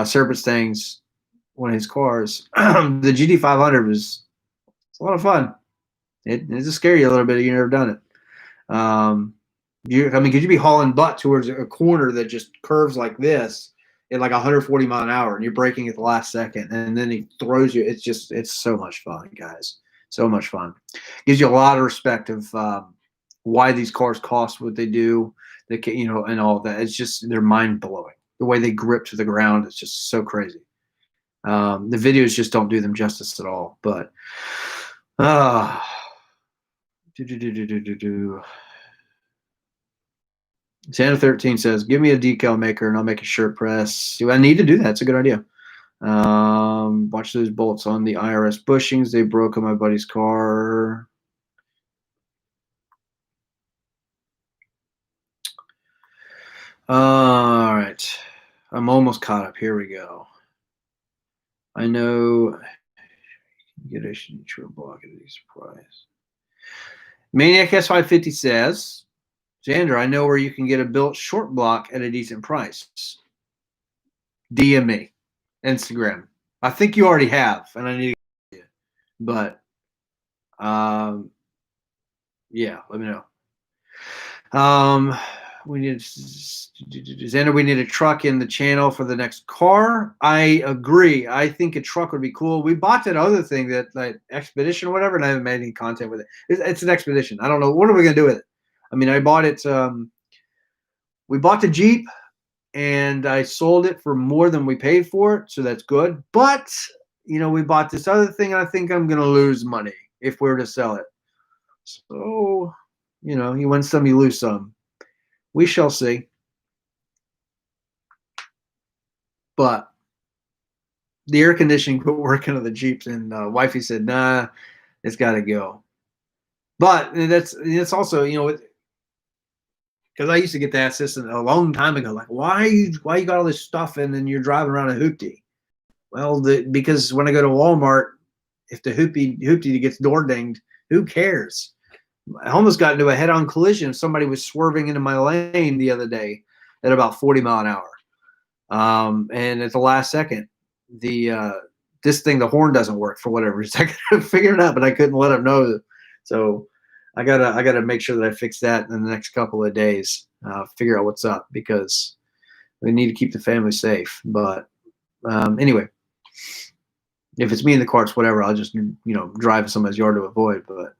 B: Serpent Stangs, one of his cars. The GT500 was a lot of fun. It just scare you a little bit if you've never done it. Could you be hauling butt towards a corner that just curves like this at like 140 miles an hour, and you're braking at the last second, and then he throws you? It's so much fun, guys. So much fun. Gives you a lot of respect of why these cars cost what they do, and all that. It's just, they're mind blowing. The way they grip to the ground, it's just so crazy. The videos just don't do them justice at all. But Santa 13 says, "Give me a decal maker and I'll make a shirt press." Do I need to do that? It's a good idea. Watch those bolts on the IRS bushings. They broke on my buddy's car. All right. I'm almost caught up. Here we go. I know. Get a true block at a decent price. Maniac S550 says, "Xander, I know where you can get a built short block at a decent price. DM me. Instagram. I think you already have, and I need to get you. But yeah, let me know. we need Xander, we need a truck in the channel for the next car. I agree. I think a truck would be cool. We bought that other thing, that like Expedition or whatever, and I haven't made any content with it. It's an Expedition. I don't know. What are we gonna do with it? I mean, I bought it. We bought the Jeep, and I sold it for more than we paid for it, so that's good. But you know, we bought this other thing, and I think I'm gonna lose money if we were to sell it. So, you know, you win some, you lose some. We shall see. But the air conditioning quit working on the Jeeps, and wifey said, "Nah, it's got to go." But that's also, you know, because I used to get that assistant a long time ago, like, why you got all this stuff and then you're driving around a hoopty? Well, because when I go to Walmart, if the hoopty gets door dinged, who cares? I almost got into a head-on collision. Somebody was swerving into my lane the other day at about 40 mile an hour. And at the last second, this thing, the horn doesn't work for whatever reason. I gotta figure it out, but I couldn't let them know. So I gotta make sure that I fix that in the next couple of days. Figure out what's up, because we need to keep the family safe. But anyway, if it's me in the car, it's whatever. I'll just, you know, drive in somebody's yard to avoid. But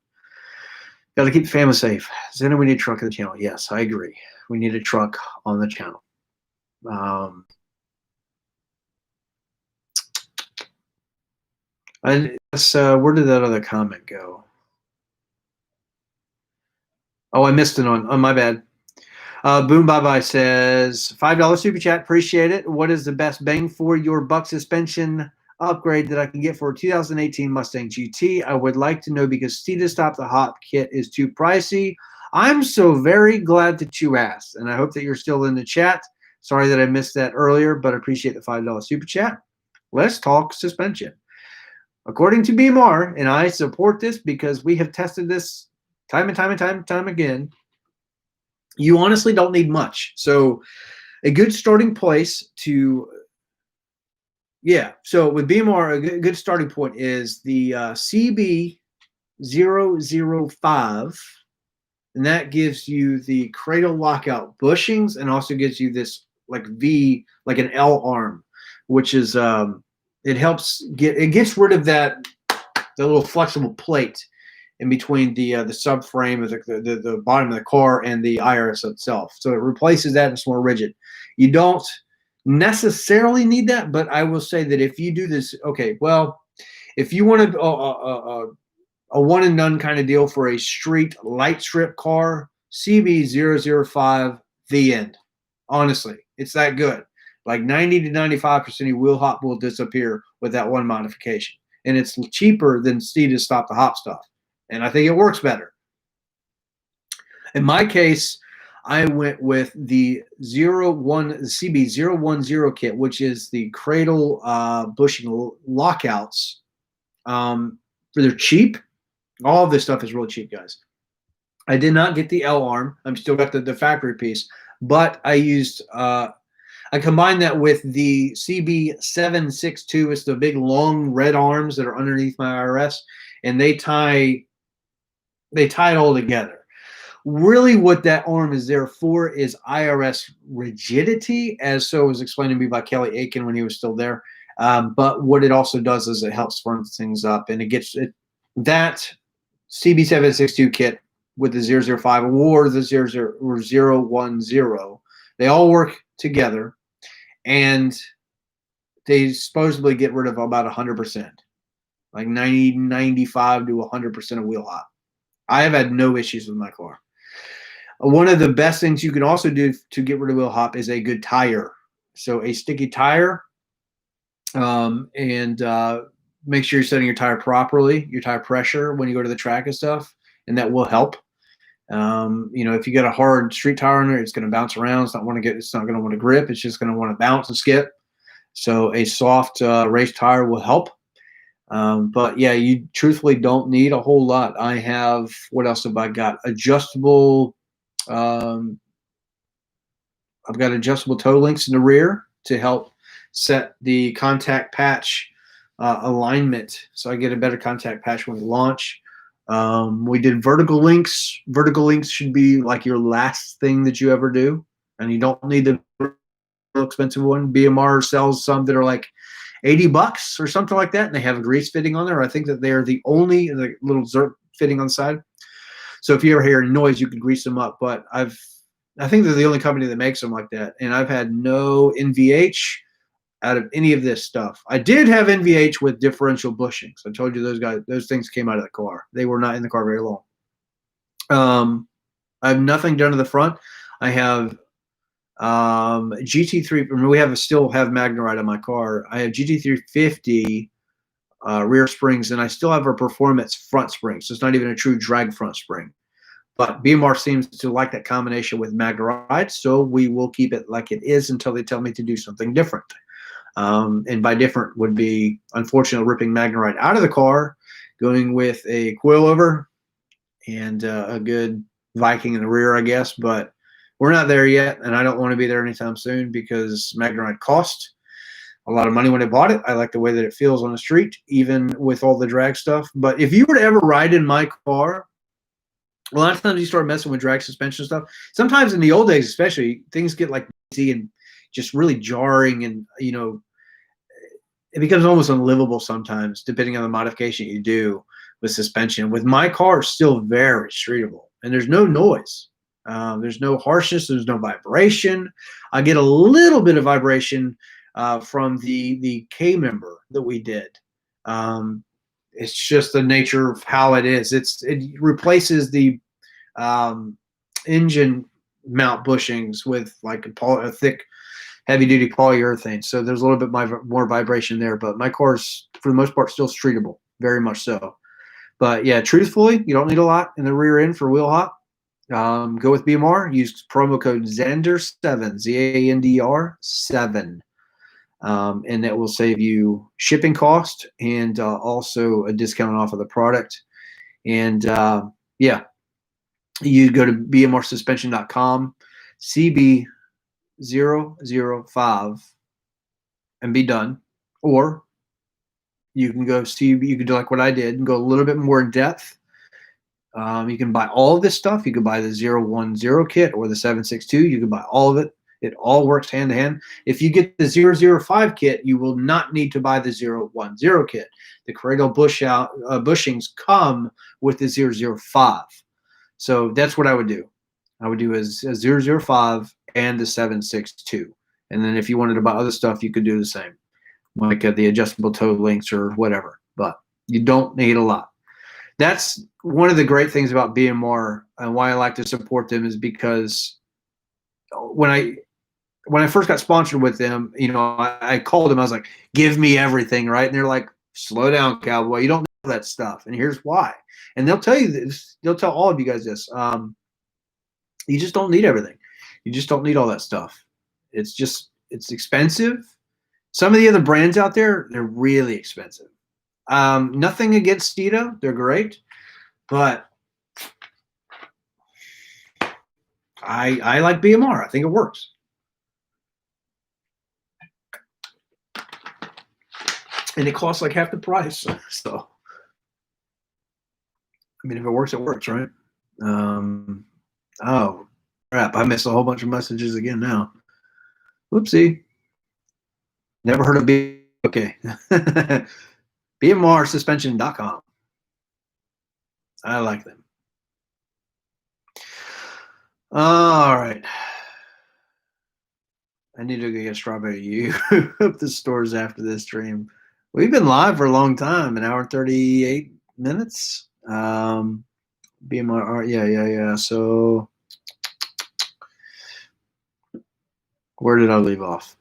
B: got to keep the family safe. Then we need a truck on the channel. Yes, I agree. We need a truck on the channel. And where did that other comment go? Oh, I missed it on my bad. Boom Bye Bye says, $5 super chat. Appreciate it. What is the best bang for your buck suspension upgrade that I can get for a 2018 Mustang GT? I would like to know, because Steed Stop the Hop kit is too pricey. I'm so very glad that you asked, and I hope that you're still in the chat. Sorry that I missed that earlier, but I appreciate the $5 super chat. Let's talk suspension. According to BMR, and I support this because we have tested this time and time again, you honestly don't need much. So a good starting place to, so with BMR, a good starting point is the CB005, and that gives you the Cradle lockout bushings, and also gives you this like V, like an L arm, which is it gets rid of the little flexible plate in between the subframe of the bottom of the car and the IRS itself. So it replaces that, and it's more rigid. You don't necessarily need that, but I will say that if you do this, okay, well, if you want a one and done kind of deal for a street light strip car, CB005, the end. Honestly, it's that good. Like 90 to 95% of your wheel hop will disappear with that one modification. And it's cheaper than Steed Stop the Hop stuff. And I think it works better. In my case, I went with the CB010 kit, which is the Cradle bushing lockouts. They're cheap. All of this stuff is really cheap, guys. I did not get the L arm. I'm still got the factory piece, but I used I combined that with the CB762. It's the big long red arms that are underneath my IRS, and they tie it all together. Really what that arm is there for is IRS rigidity, as so was explained to me by Kelly Aiken when he was still there. But what it also does is it helps firm things up, and it gets that CB762 kit with the 005 or the 010. They all work together, and they supposedly get rid of about 100%, like 90, 95 to 100% of wheel hop. I have had no issues with my car. One of the best things you can also do to get rid of wheel hop is a good tire. So a sticky tire, and make sure you're setting your tire properly, your tire pressure when you go to the track and stuff, and that will help. You know, if you got a hard street tire on there, it's going to bounce around. It's not going to want to grip. It's just going to want to bounce and skip. So a soft race tire will help. But yeah, you truthfully don't need a whole lot. I have, what else have I got? Adjustable. I've got adjustable toe links in the rear to help set the contact patch alignment, so I get a better contact patch when we launch. We did vertical links. Vertical links should be like your last thing that you ever do, and you don't need the real expensive one. BMR sells some that are like $80 or something like that, and they have a grease fitting on there. I think that they are the only little Zerk fitting on the side. So if you ever hear a noise, you can grease them up. But I think they're the only company that makes them like that, and I've had no NVH out of any of this stuff. I did have NVH with differential bushings. I told you those things came out of the car. They were not in the car very long. I have nothing done to the front. I have GT3. Still have Magnerite on my car. I have GT350 rear springs, and I still have a performance front spring. So it's not even a true drag front spring. But BMR seems to like that combination with Magnerite, so we will keep it like it is until they tell me to do something different. And by different would be, unfortunately, ripping Magnerite out of the car, going with a coilover and a good Viking in the rear, I guess. But we're not there yet, and I don't want to be there anytime soon because Magnerite cost a lot of money when I bought it. I like the way that it feels on the street, even with all the drag stuff. But if you were to ever ride in my car, a lot of times you start messing with drag suspension stuff. Sometimes in the old days, especially, things get like easy and just really jarring, and it becomes almost unlivable sometimes, depending on the modification you do with suspension. With my car, it's still very streetable, and there's no noise. There's no harshness. There's no vibration. I get a little bit of vibration from the K member that we did. It's just the nature of how it is. It replaces the engine mount bushings with like a thick, heavy-duty polyurethane. So there's a little bit more vibration there. But my car is, for the most part, still streetable, very much so. But yeah, truthfully, you don't need a lot in the rear end for wheel hop. Go with BMR. Use promo code ZANDER7, ZANDR 7. And that will save you shipping cost and also a discount off of the product. And yeah, you go to bmrsuspension.com, CB005, and be done. Or you can go see, you can do like what I did and go a little bit more in depth. You can buy all of this stuff. You can buy the 010 kit or the 762. You can buy all of it. It all works hand to hand. If you get the 005 kit, you will not need to buy the 010 kit. The Cradle bushings come with the 005. So that's what I would do. I would do a 005 and the 762. And then if you wanted to buy other stuff, you could do the same, like the adjustable toe links or whatever. But you don't need a lot. That's one of the great things about BMR and why I like to support them, is because when I first got sponsored with them, I called them. I was like, give me everything, right? And they're like, slow down, cowboy. You don't know that stuff. And here's why. And they'll tell you this. They'll tell all of you guys this. You just don't need everything. You just don't need all that stuff. It's expensive. Some of the other brands out there, they're really expensive. Nothing against Dyno. They're great. But I like BMR. I think it works. And it costs like half the price. So, I mean, if it works, it works, right? Oh, crap. I missed a whole bunch of messages again now. Whoopsie. Never heard of BMR. Okay. BMRsuspension.com. I like them. All right. I need to go get strawberry. You hope the stores after this stream. We've been live for a long time, an hour and 38 minutes. BMR, yeah. So where did I leave off?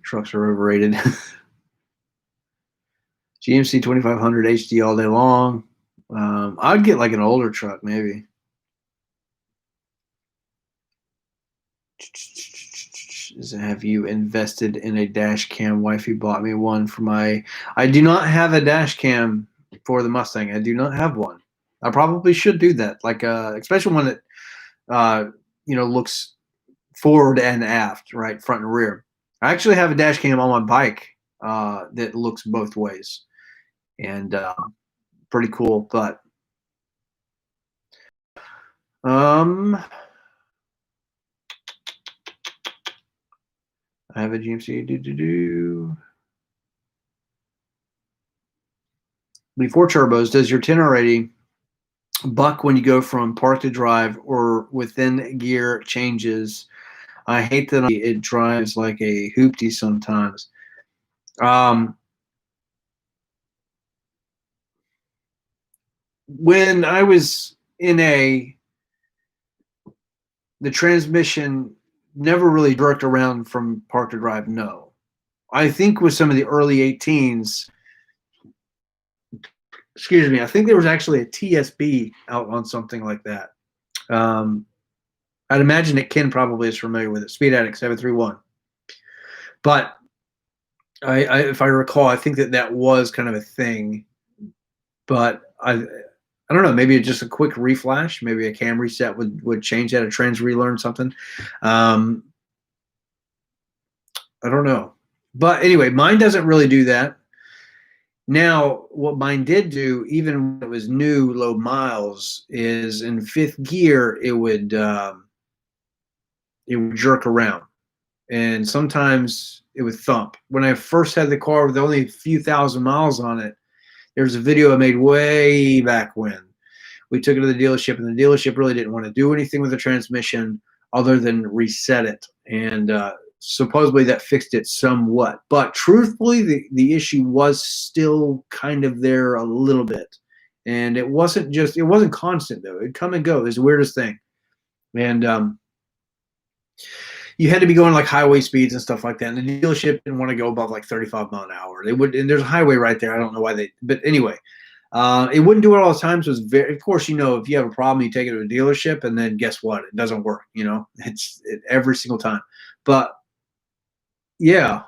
B: Trucks are overrated. GMC 2500 HD all day long. I'd get like an older truck, maybe. Have you invested in a dash cam? Wifey bought me one for my. I do not have a dash cam for the Mustang. I do not have one. I probably should do that, like especially one that looks forward and aft, right, front and rear. I actually have a dash cam on my bike that looks both ways, and pretty cool. But I have a GMC. Before turbos, does your 10R80 buck when you go from park to drive or within gear changes? I hate that it drives like a hoopty sometimes. When I was in the transmission never really jerked around from park to drive. No, I think with some of the early 18s, excuse me, I think there was actually a TSB out on something like that. I'd imagine that Ken probably is familiar with it. Speed Addict 731. But if I recall, I think that was kind of a thing. But I don't know. Maybe just a quick reflash. Maybe a cam reset would change that. A trans relearn something. I don't know. But anyway, mine doesn't really do that. Now, what mine did do, even when it was new, low miles, is in fifth gear it would jerk around, and sometimes it would thump. When I first had the car with only a few thousand miles on it, there's a video I made way back when. We took it to the dealership, and the dealership really didn't want to do anything with the transmission other than reset it, and supposedly that fixed it somewhat. But truthfully, the issue was still kind of there a little bit, and it wasn't constant though. It'd come and go. It was the weirdest thing, and you had to be going like highway speeds and stuff like that. And the dealership didn't want to go above like 35 mile an hour. They would, and there's a highway right there. I don't know why but anyway, it wouldn't do it all the time. So it's of course, if you have a problem, you take it to a dealership, and then guess what? It doesn't work. It's every single time. But yeah,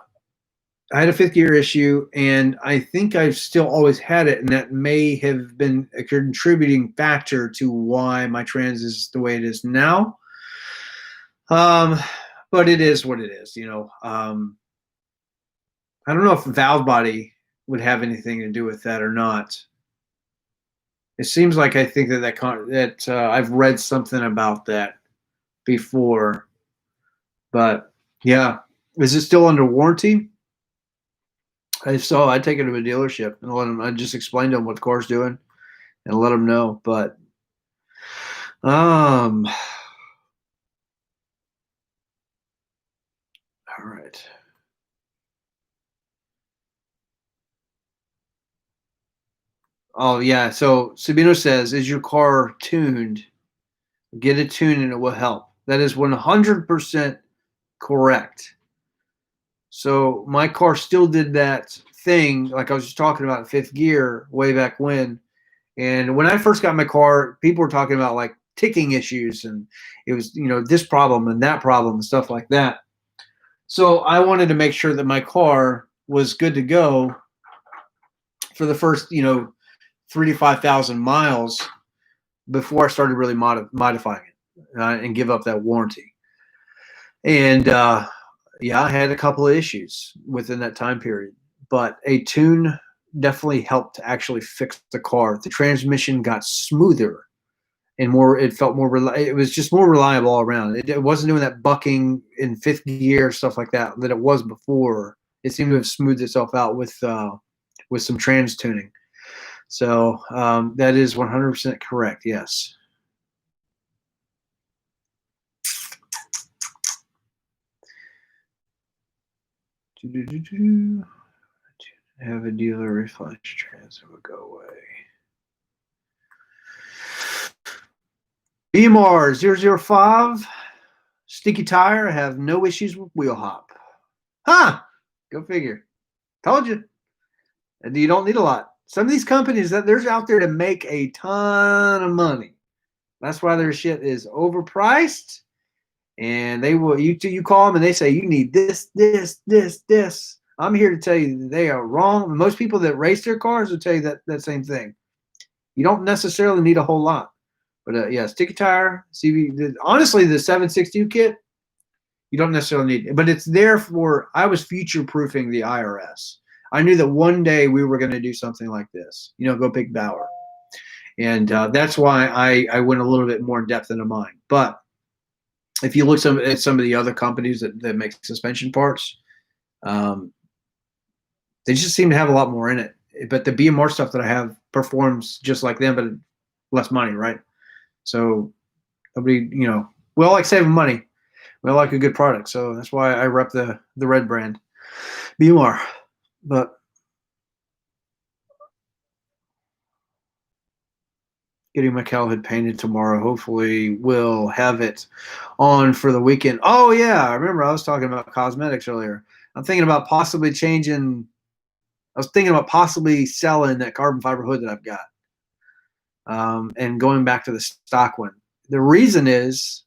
B: I had a fifth gear issue, and I think I've still always had it, and that may have been a contributing factor to why my trans is the way it is now. But it is what it is, I don't know if valve body would have anything to do with that or not. It seems like I think that I've read something about that before, but yeah. Is it still under warranty? If so, I'd take it to a dealership and let them. I just explain to them what the car's doing and let them know. But all right. Oh yeah. So Sabino says, "Is your car tuned? Get it tuned, and it will help." That is 100% correct. So my car still did that thing, like I was just talking about in fifth gear way back when. And when I first got my car, people were talking about like ticking issues, and it was, this problem and that problem and stuff like that. So I wanted to make sure that my car was good to go for the first, 3,000 to 5,000 miles before I started really modifying it and give up that warranty. And yeah, I had a couple of issues within that time period, but a tune definitely helped to actually fix the car. The transmission got smoother and it felt more, it was just more reliable all around. It wasn't doing that bucking in fifth gear, stuff like that it was before. It seemed to have smoothed itself out with some trans tuning. So that is 100% correct. Yes. Have a dealer reflash trans, it will go away. BMR 005, sticky tire, have no issues with wheel hop. Huh? Go figure. Told you. And you don't need a lot. Some of these companies that there's out there to make a ton of money. That's why their shit is overpriced. And they will, you call them and they say, you need this, this, this, this. I'm here to tell you that they are wrong. Most people that race their cars will tell you that same thing. You don't necessarily need a whole lot. But yeah, sticky tire, CV. Honestly, the 762 kit, You don't necessarily need it, but it's there for. I was future proofing the IRS. I knew that one day we were going to do something like this. Go pick Bauer, and that's why I went a little bit more in depth into mine. But if you look at some of the other companies that make suspension parts, they just seem to have a lot more in it. But the BMR stuff that I have performs just like them, but less money, right? So nobody, we all like saving money. We all like a good product. So that's why I rep the red brand, BMR. But getting my cowl hood painted tomorrow. Hopefully we'll have it on for the weekend. Oh, yeah. I remember I was talking about cosmetics earlier. I'm thinking about possibly changing. I was thinking about possibly selling that carbon fiber hood that I've got and going back to the stock one. The reason is,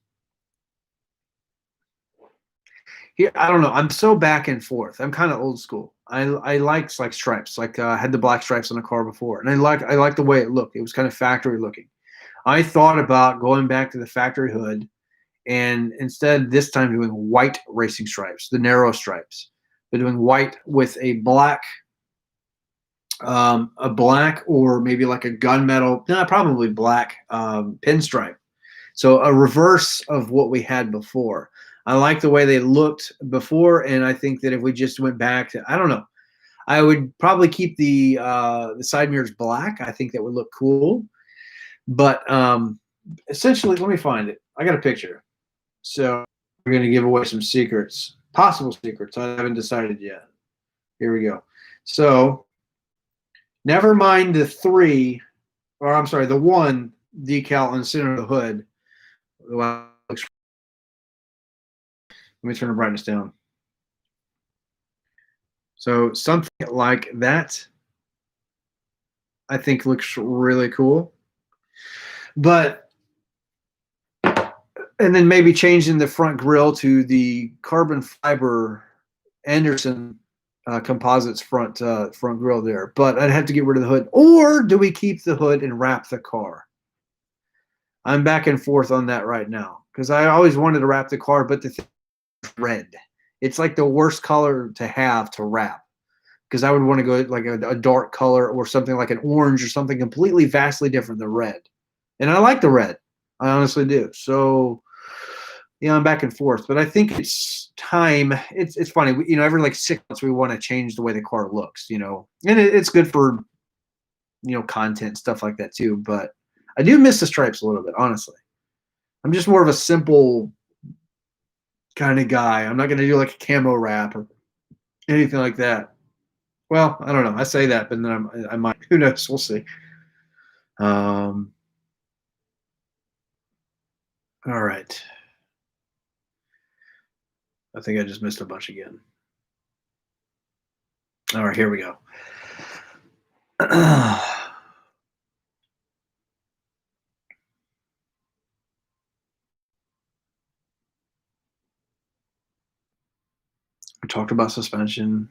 B: here, I don't know. I'm so back and forth. I'm kind of old school. I like stripes. I had the black stripes on the car before, and I like the way it looked. It was kind of factory looking. I thought about going back to the factory hood, and instead this time doing white racing stripes, the narrow stripes, but doing white with a black or maybe like a gunmetal, no, probably black pinstripe. So a reverse of what we had before. I like the way they looked before, and I think that if we just went back to, I don't know, I would probably keep the side mirrors black. I think that would look cool. But essentially, let me find it. I got a picture. So we're going to give away some secrets, possible secrets. I haven't decided yet. Here we go. So never mind the the one decal on the center of the hood. Let me turn the brightness down. So something like that, I think looks really cool. But, and then maybe changing the front grille to the carbon fiber Anderson Composites front grille there. But I'd have to get rid of the hood. Or do we keep the hood and wrap the car? I'm back and forth on that right now because I always wanted to wrap the car, but the thing is red. It's like the worst color to have to wrap because I would want to go like a dark color or something like an orange or something completely vastly different than red. And I like the red. I honestly do. So, I'm back and forth. But I think it's time. It's funny. Every like 6 months we want to change the way the car looks, and it's good for, content, stuff like that too. But I do miss the stripes a little bit, honestly. I'm just more of a simple kind of guy. I'm not going to do like a camo wrap or anything like that. Well, I don't know. I say that, but then I might. Who knows? We'll see. All right. I think I just missed a bunch again. All right, here we go. We talked about suspension.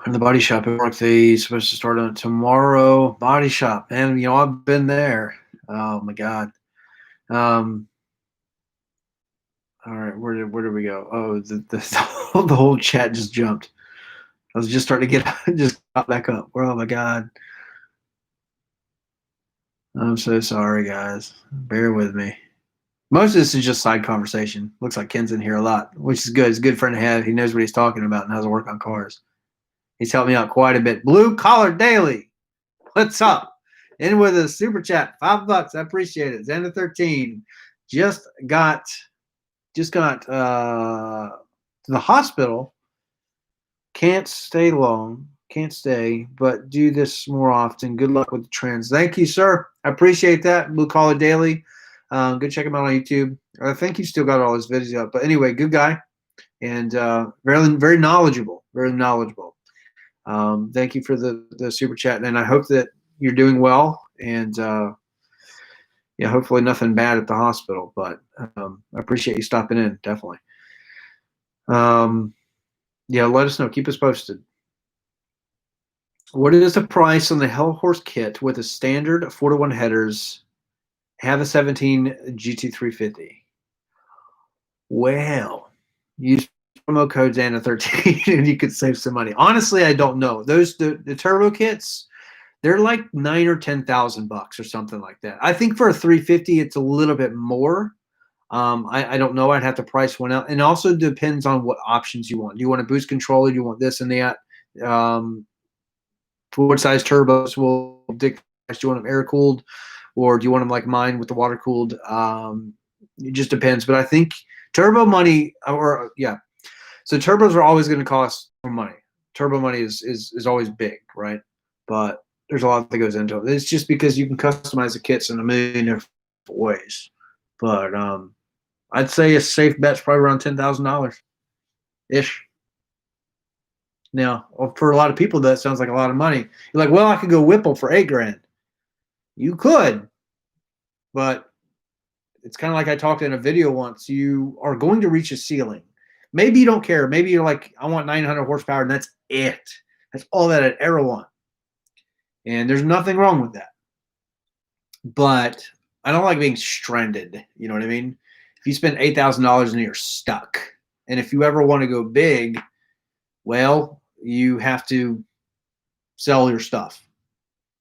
B: In the body shop at work, they supposed to start on tomorrow. Body shop, and I've been there. Oh my god. All right, where did we go? Oh, the whole chat just jumped. I was just starting to just got back up. Oh my god. I'm so sorry, guys. Bear with me. Most of this is just side conversation. Looks like Ken's in here a lot, which is good. He's a good friend to have. He knows what he's talking about and how to work on cars. He's helped me out quite a bit. Blue Collar Daily. What's up? In with a super chat. $5. I appreciate it. Xander 13 just got to the hospital. Can't stay long. Can't stay, but do this more often. Good luck with the trends. Thank you, sir. I appreciate that. Blue Collar Daily. Go check him out on YouTube. I think he's still got all his videos up. But anyway, good guy. And very, very knowledgeable. Very knowledgeable. Thank you for the super chat. And I hope that you're doing well. And hopefully nothing bad at the hospital. But I appreciate you stopping in, definitely. Let us know. Keep us posted. What is the price on the Hellhorse kit with a standard 4-to-1 headers? Have a 17 GT350. Well, use promo code Xana13 and you could save some money. Honestly, I don't know. The turbo kits, they're like $9,000 or $10,000 or something like that. I think for a 350, it's a little bit more. I don't know. I'd have to price one out, and also depends on what options you want. Do you want a boost controller? Do you want this and that? What size turbos will dictate? Do you want them air cooled, or do you want them like mine with the water cooled? It just depends. But I think turbo money, or yeah, so turbos are always going to cost more money. Turbo money is always big, right? But there's a lot that goes into it. It's just because you can customize the kits in a million different ways. But I'd say a safe bet's probably around $10,000 ish. Now, for a lot of people, that sounds like a lot of money. You're like, well, I could go Whipple for $8,000. You could, but it's kind of like I talked in a video once. You are going to reach a ceiling. Maybe you don't care. Maybe you're like, I want 900 horsepower, and that's it. That's all that I'd ever want. And there's nothing wrong with that. But I don't like being stranded. You know what I mean? If you spend $8,000 and you're stuck, and if you ever want to go big, well, you have to sell your stuff,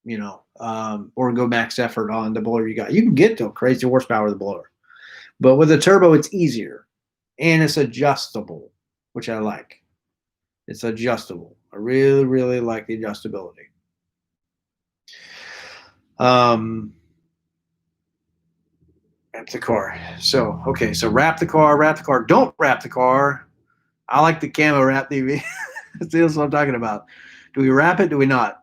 B: or go max effort on the blower you got. You can get to a crazy horsepower with the blower, but with a turbo, it's easier and it's adjustable, which I like. It's adjustable. I really, really like the adjustability. Wrap the car. So, okay, so wrap the car. Don't wrap the car. I like the camo wrap TV. That's what I'm talking about. Do we wrap it? Do we not?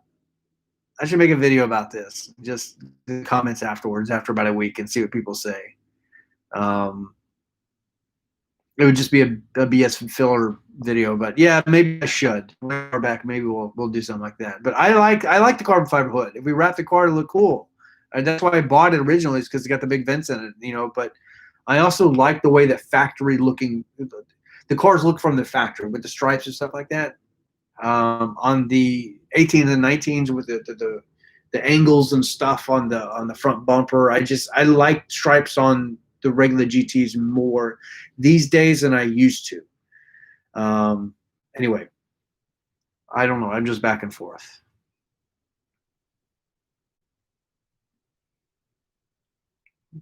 B: I should make a video about this. Just the comments afterwards, after about a week, and see what people say. It would just be a BS filler video, but yeah, maybe I should. When we're back, maybe we'll do something like that. But I like the carbon fiber hood. If we wrap the car, it'll look cool. And that's why I bought it originally, is because it got the big vents in it, But I also like the way that factory looking, the cars look from the factory with the stripes and stuff like that. On the 18s and 19s with the angles and stuff on the front bumper, I like stripes on the regular GTs more these days than I used to. Anyway, I don't know. I'm just back and forth.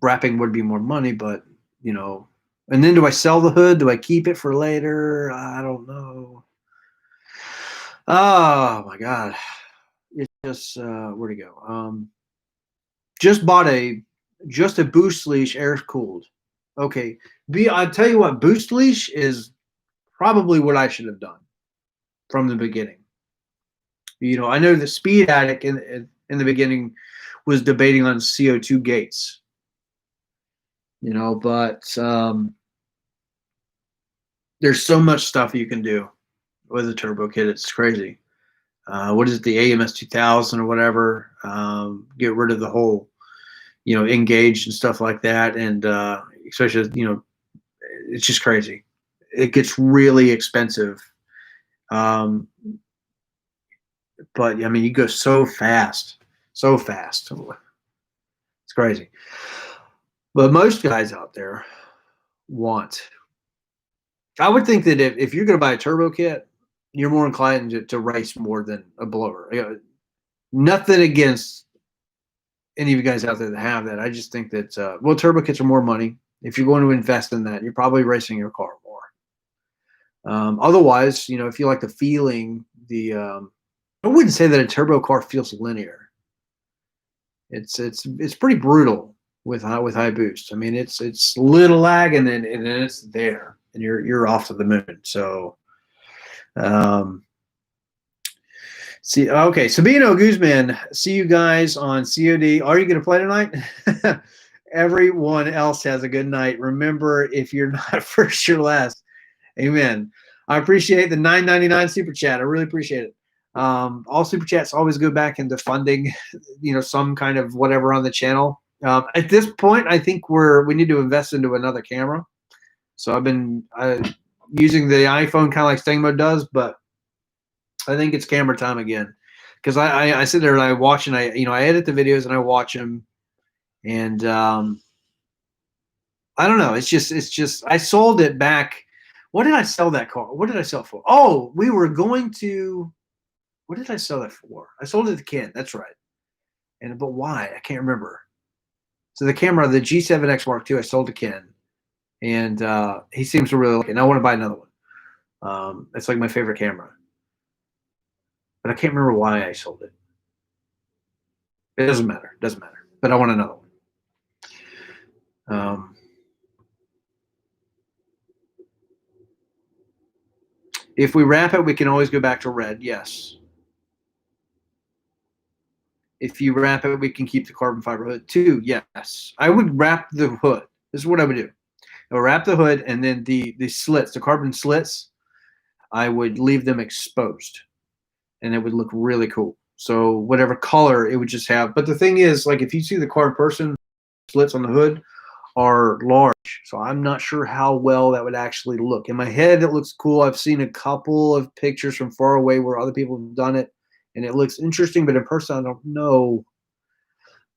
B: Wrapping would be more money, but and then do I sell the hood? Do I keep it for later? I don't know. Oh my God. It's just where'd it go? Just bought a boost leash air cooled. Okay. I'll tell you what, boost leash is probably what I should have done from the beginning. I know the Speed Addict in the beginning was debating on CO2 gates. But there's so much stuff you can do with a turbo kit. It's crazy. What is it, the AMS 2000 or whatever? Get rid of the whole, engaged and stuff like that, and especially it's just crazy. It gets really expensive. But I mean, you go so fast. It's crazy. But most guys out there I would think that if you're going to buy a turbo kit, you're more inclined to race more than a blower. Nothing against any of you guys out there that have that. I just think that, turbo kits are more money. If you're going to invest in that, you're probably racing your car more. Otherwise, if you like the feeling, I wouldn't say that a turbo car feels linear. It's pretty brutal with high boost. I mean, it's little lag and then it's there and you're off to the moon. So, see, okay, Sabino Guzman, see you guys on COD. Are you going to play tonight? Everyone else has a good night. Remember, if you're not first, you're last. Amen. I appreciate the $9.99 super chat. I really appreciate it. All super chats always go back into funding, some kind of whatever on the channel. At this point, I think we need to invest into another camera. So I've been using the iPhone kind of like Stang Mode does, but I think it's camera time again, because I sit there and I watch and I edit the videos and I watch them, and I don't know. It's just I sold it back. What did I sell that car? What did I sell it for? Oh, we were going to. What did I sell that for? I sold it to Ken. That's right. But why? I can't remember. So the camera, the G7X Mark II, I sold to Ken, and he seems to really like it. And I want to buy another one. It's like my favorite camera, but I can't remember why I sold it. It doesn't matter. It doesn't matter. But I want another one. If we wrap it, we can always go back to red. Yes. If you wrap it, we can keep the carbon fiber hood too. Yes. I would wrap the hood. This is what I would do. I would wrap the hood, and then the slits, the carbon slits, I would leave them exposed, and it would look really cool. So whatever color it would just have. But the thing is, like, if you see the car in person, slits on the hood are large. So I'm not sure how well that would actually look. In my head, it looks cool. I've seen a couple of pictures from far away where other people have done it, and it looks interesting, but in person, I don't know.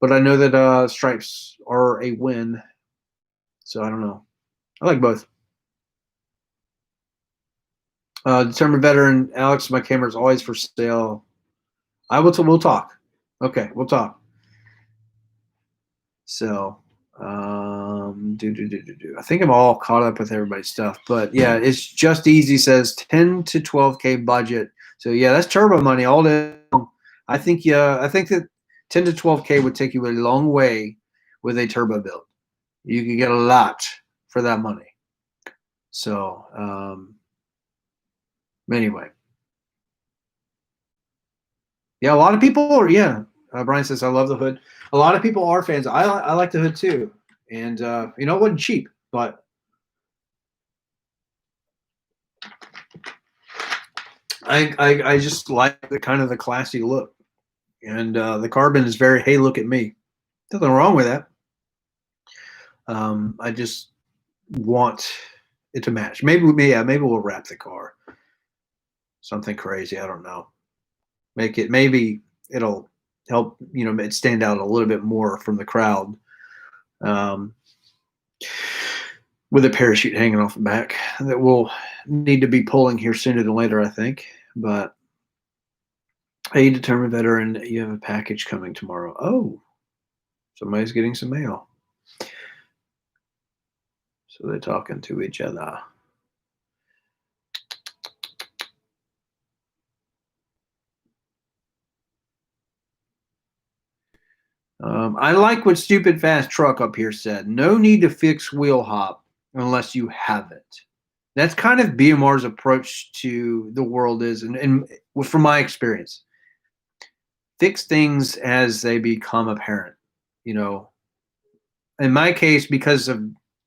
B: But I know that stripes are a win. So I don't know. I like both. Determined veteran Alex, my camera is always for sale. We'll talk. Okay, we'll talk. So, I think I'm all caught up with everybody's stuff, but yeah, it's just easy. Says 10 to 12K budget. So yeah, that's turbo money all day. I think that 10 to 12K would take you a long way with a turbo build. You can get a lot for that money. So, anyway. Yeah, a lot of people are, yeah. Brian says, I love the hood. A lot of people are fans. I like the hood too. And, it wasn't cheap, but I just like the kind of the classy look. And the carbon is very, hey, look at me. Nothing wrong with that. I just want it to match. Maybe we'll wrap the car. Something crazy. I don't know. Maybe it'll help, it stand out a little bit more from the crowd. With a parachute hanging off the back that we'll need to be pulling here sooner than later, I think. But a determined veteran, you have a package coming tomorrow. Oh, somebody's getting some mail. So they're talking to each other. I like what Stupid Fast Truck up here said. No need to fix wheel hop unless you have it. That's kind of BMR's approach to the world is, and from my experience, fix things as they become apparent. In my case, because of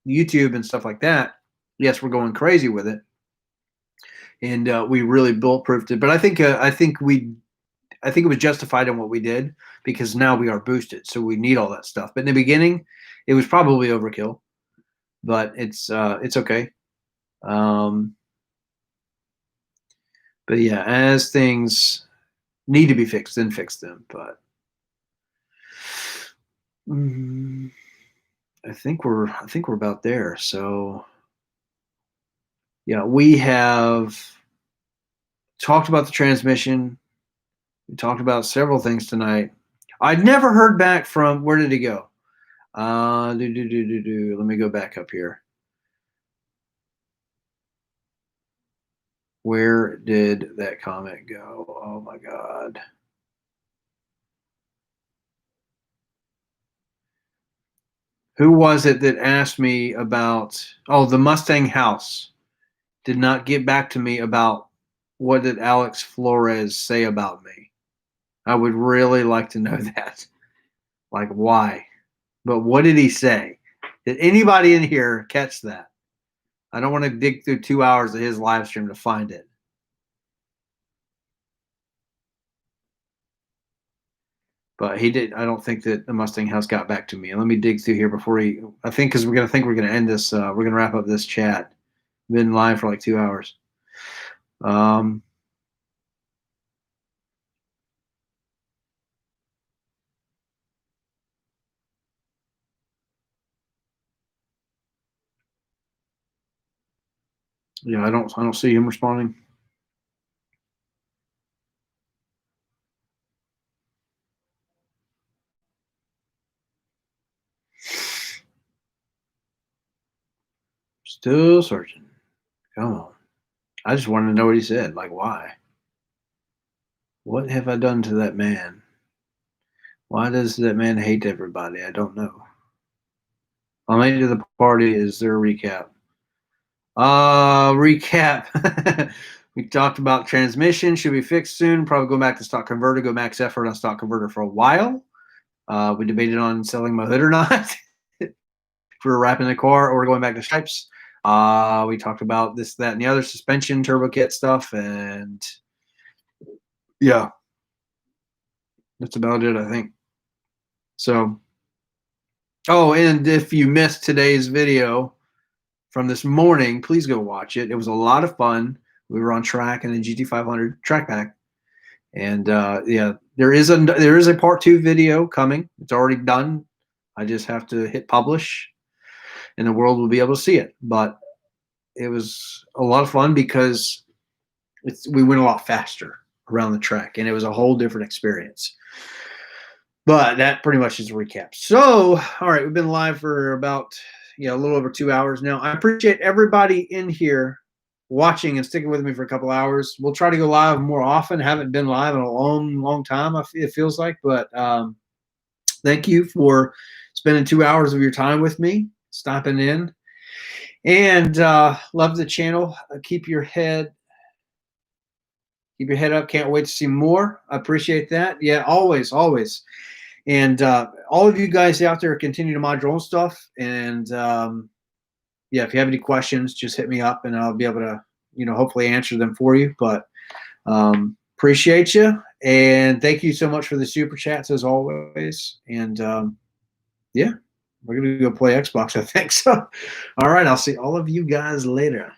B: YouTube and stuff like that, yes, we're going crazy with it, and we really bulletproofed it. But I think it was justified in what we did because now we are boosted, so we need all that stuff. But in the beginning, it was probably overkill, but it's okay. But yeah, as things need to be fixed, then fix them. But I think we're about there. So yeah, we have talked about the transmission. We talked about several things tonight. I'd never heard back from, where did he go? Let me go back up here. Where did that comment go? Oh my God. Who was it that asked me about, the Mustang house did not get back to me about what did Alex Flores say about me? I would really like to know that. Like, why? But what did he say? Did anybody in here catch that? I don't want to dig through 2 hours of his live stream to find it. But he did. I don't think that the Mustang house got back to me. And let me dig through here before I think, because we're going to end this. We're going to wrap up this chat. Been live for like 2 hours. Yeah, I don't see him responding. Still searching. Come on. I just wanted to know what he said. Like, why? What have I done to that man? Why does that man hate everybody? I don't know. I'm late to the party. Is there a recap? Recap. We talked about transmission. Should be fixed soon. Probably go back to stock converter. Go max effort on stock converter for a while. We debated on selling my hood or not for wrapping the car or going back to stripes. We talked about this, that, and the other suspension, turbo kit stuff, and yeah, that's about it, I think. So, oh, and if you missed today's video from this morning, please go watch it. It was a lot of fun. We were on track in the GT500 track pack, and yeah, there is a part 2 video coming. It's already done. I just have to hit publish, and the world will be able to see it. But it was a lot of fun because we went a lot faster around the track, and it was a whole different experience. But that pretty much is a recap. So, all right, we've been live for about a little over 2 hours now. I appreciate everybody in here watching and sticking with me for a couple hours. We'll try to go live more often. Haven't been live in a long time, it feels like. But thank you for spending 2 hours of your time with me, stopping in. And love the channel. Keep your head up. Can't wait to see more. I appreciate that. Yeah, always. And all of you guys out there continue to mod your own stuff. And yeah, if you have any questions, just hit me up and I'll be able to, hopefully answer them for you. But appreciate you. And thank you so much for the super chats as always. And yeah, we're going to go play Xbox, I think. So, all right, I'll see all of you guys later.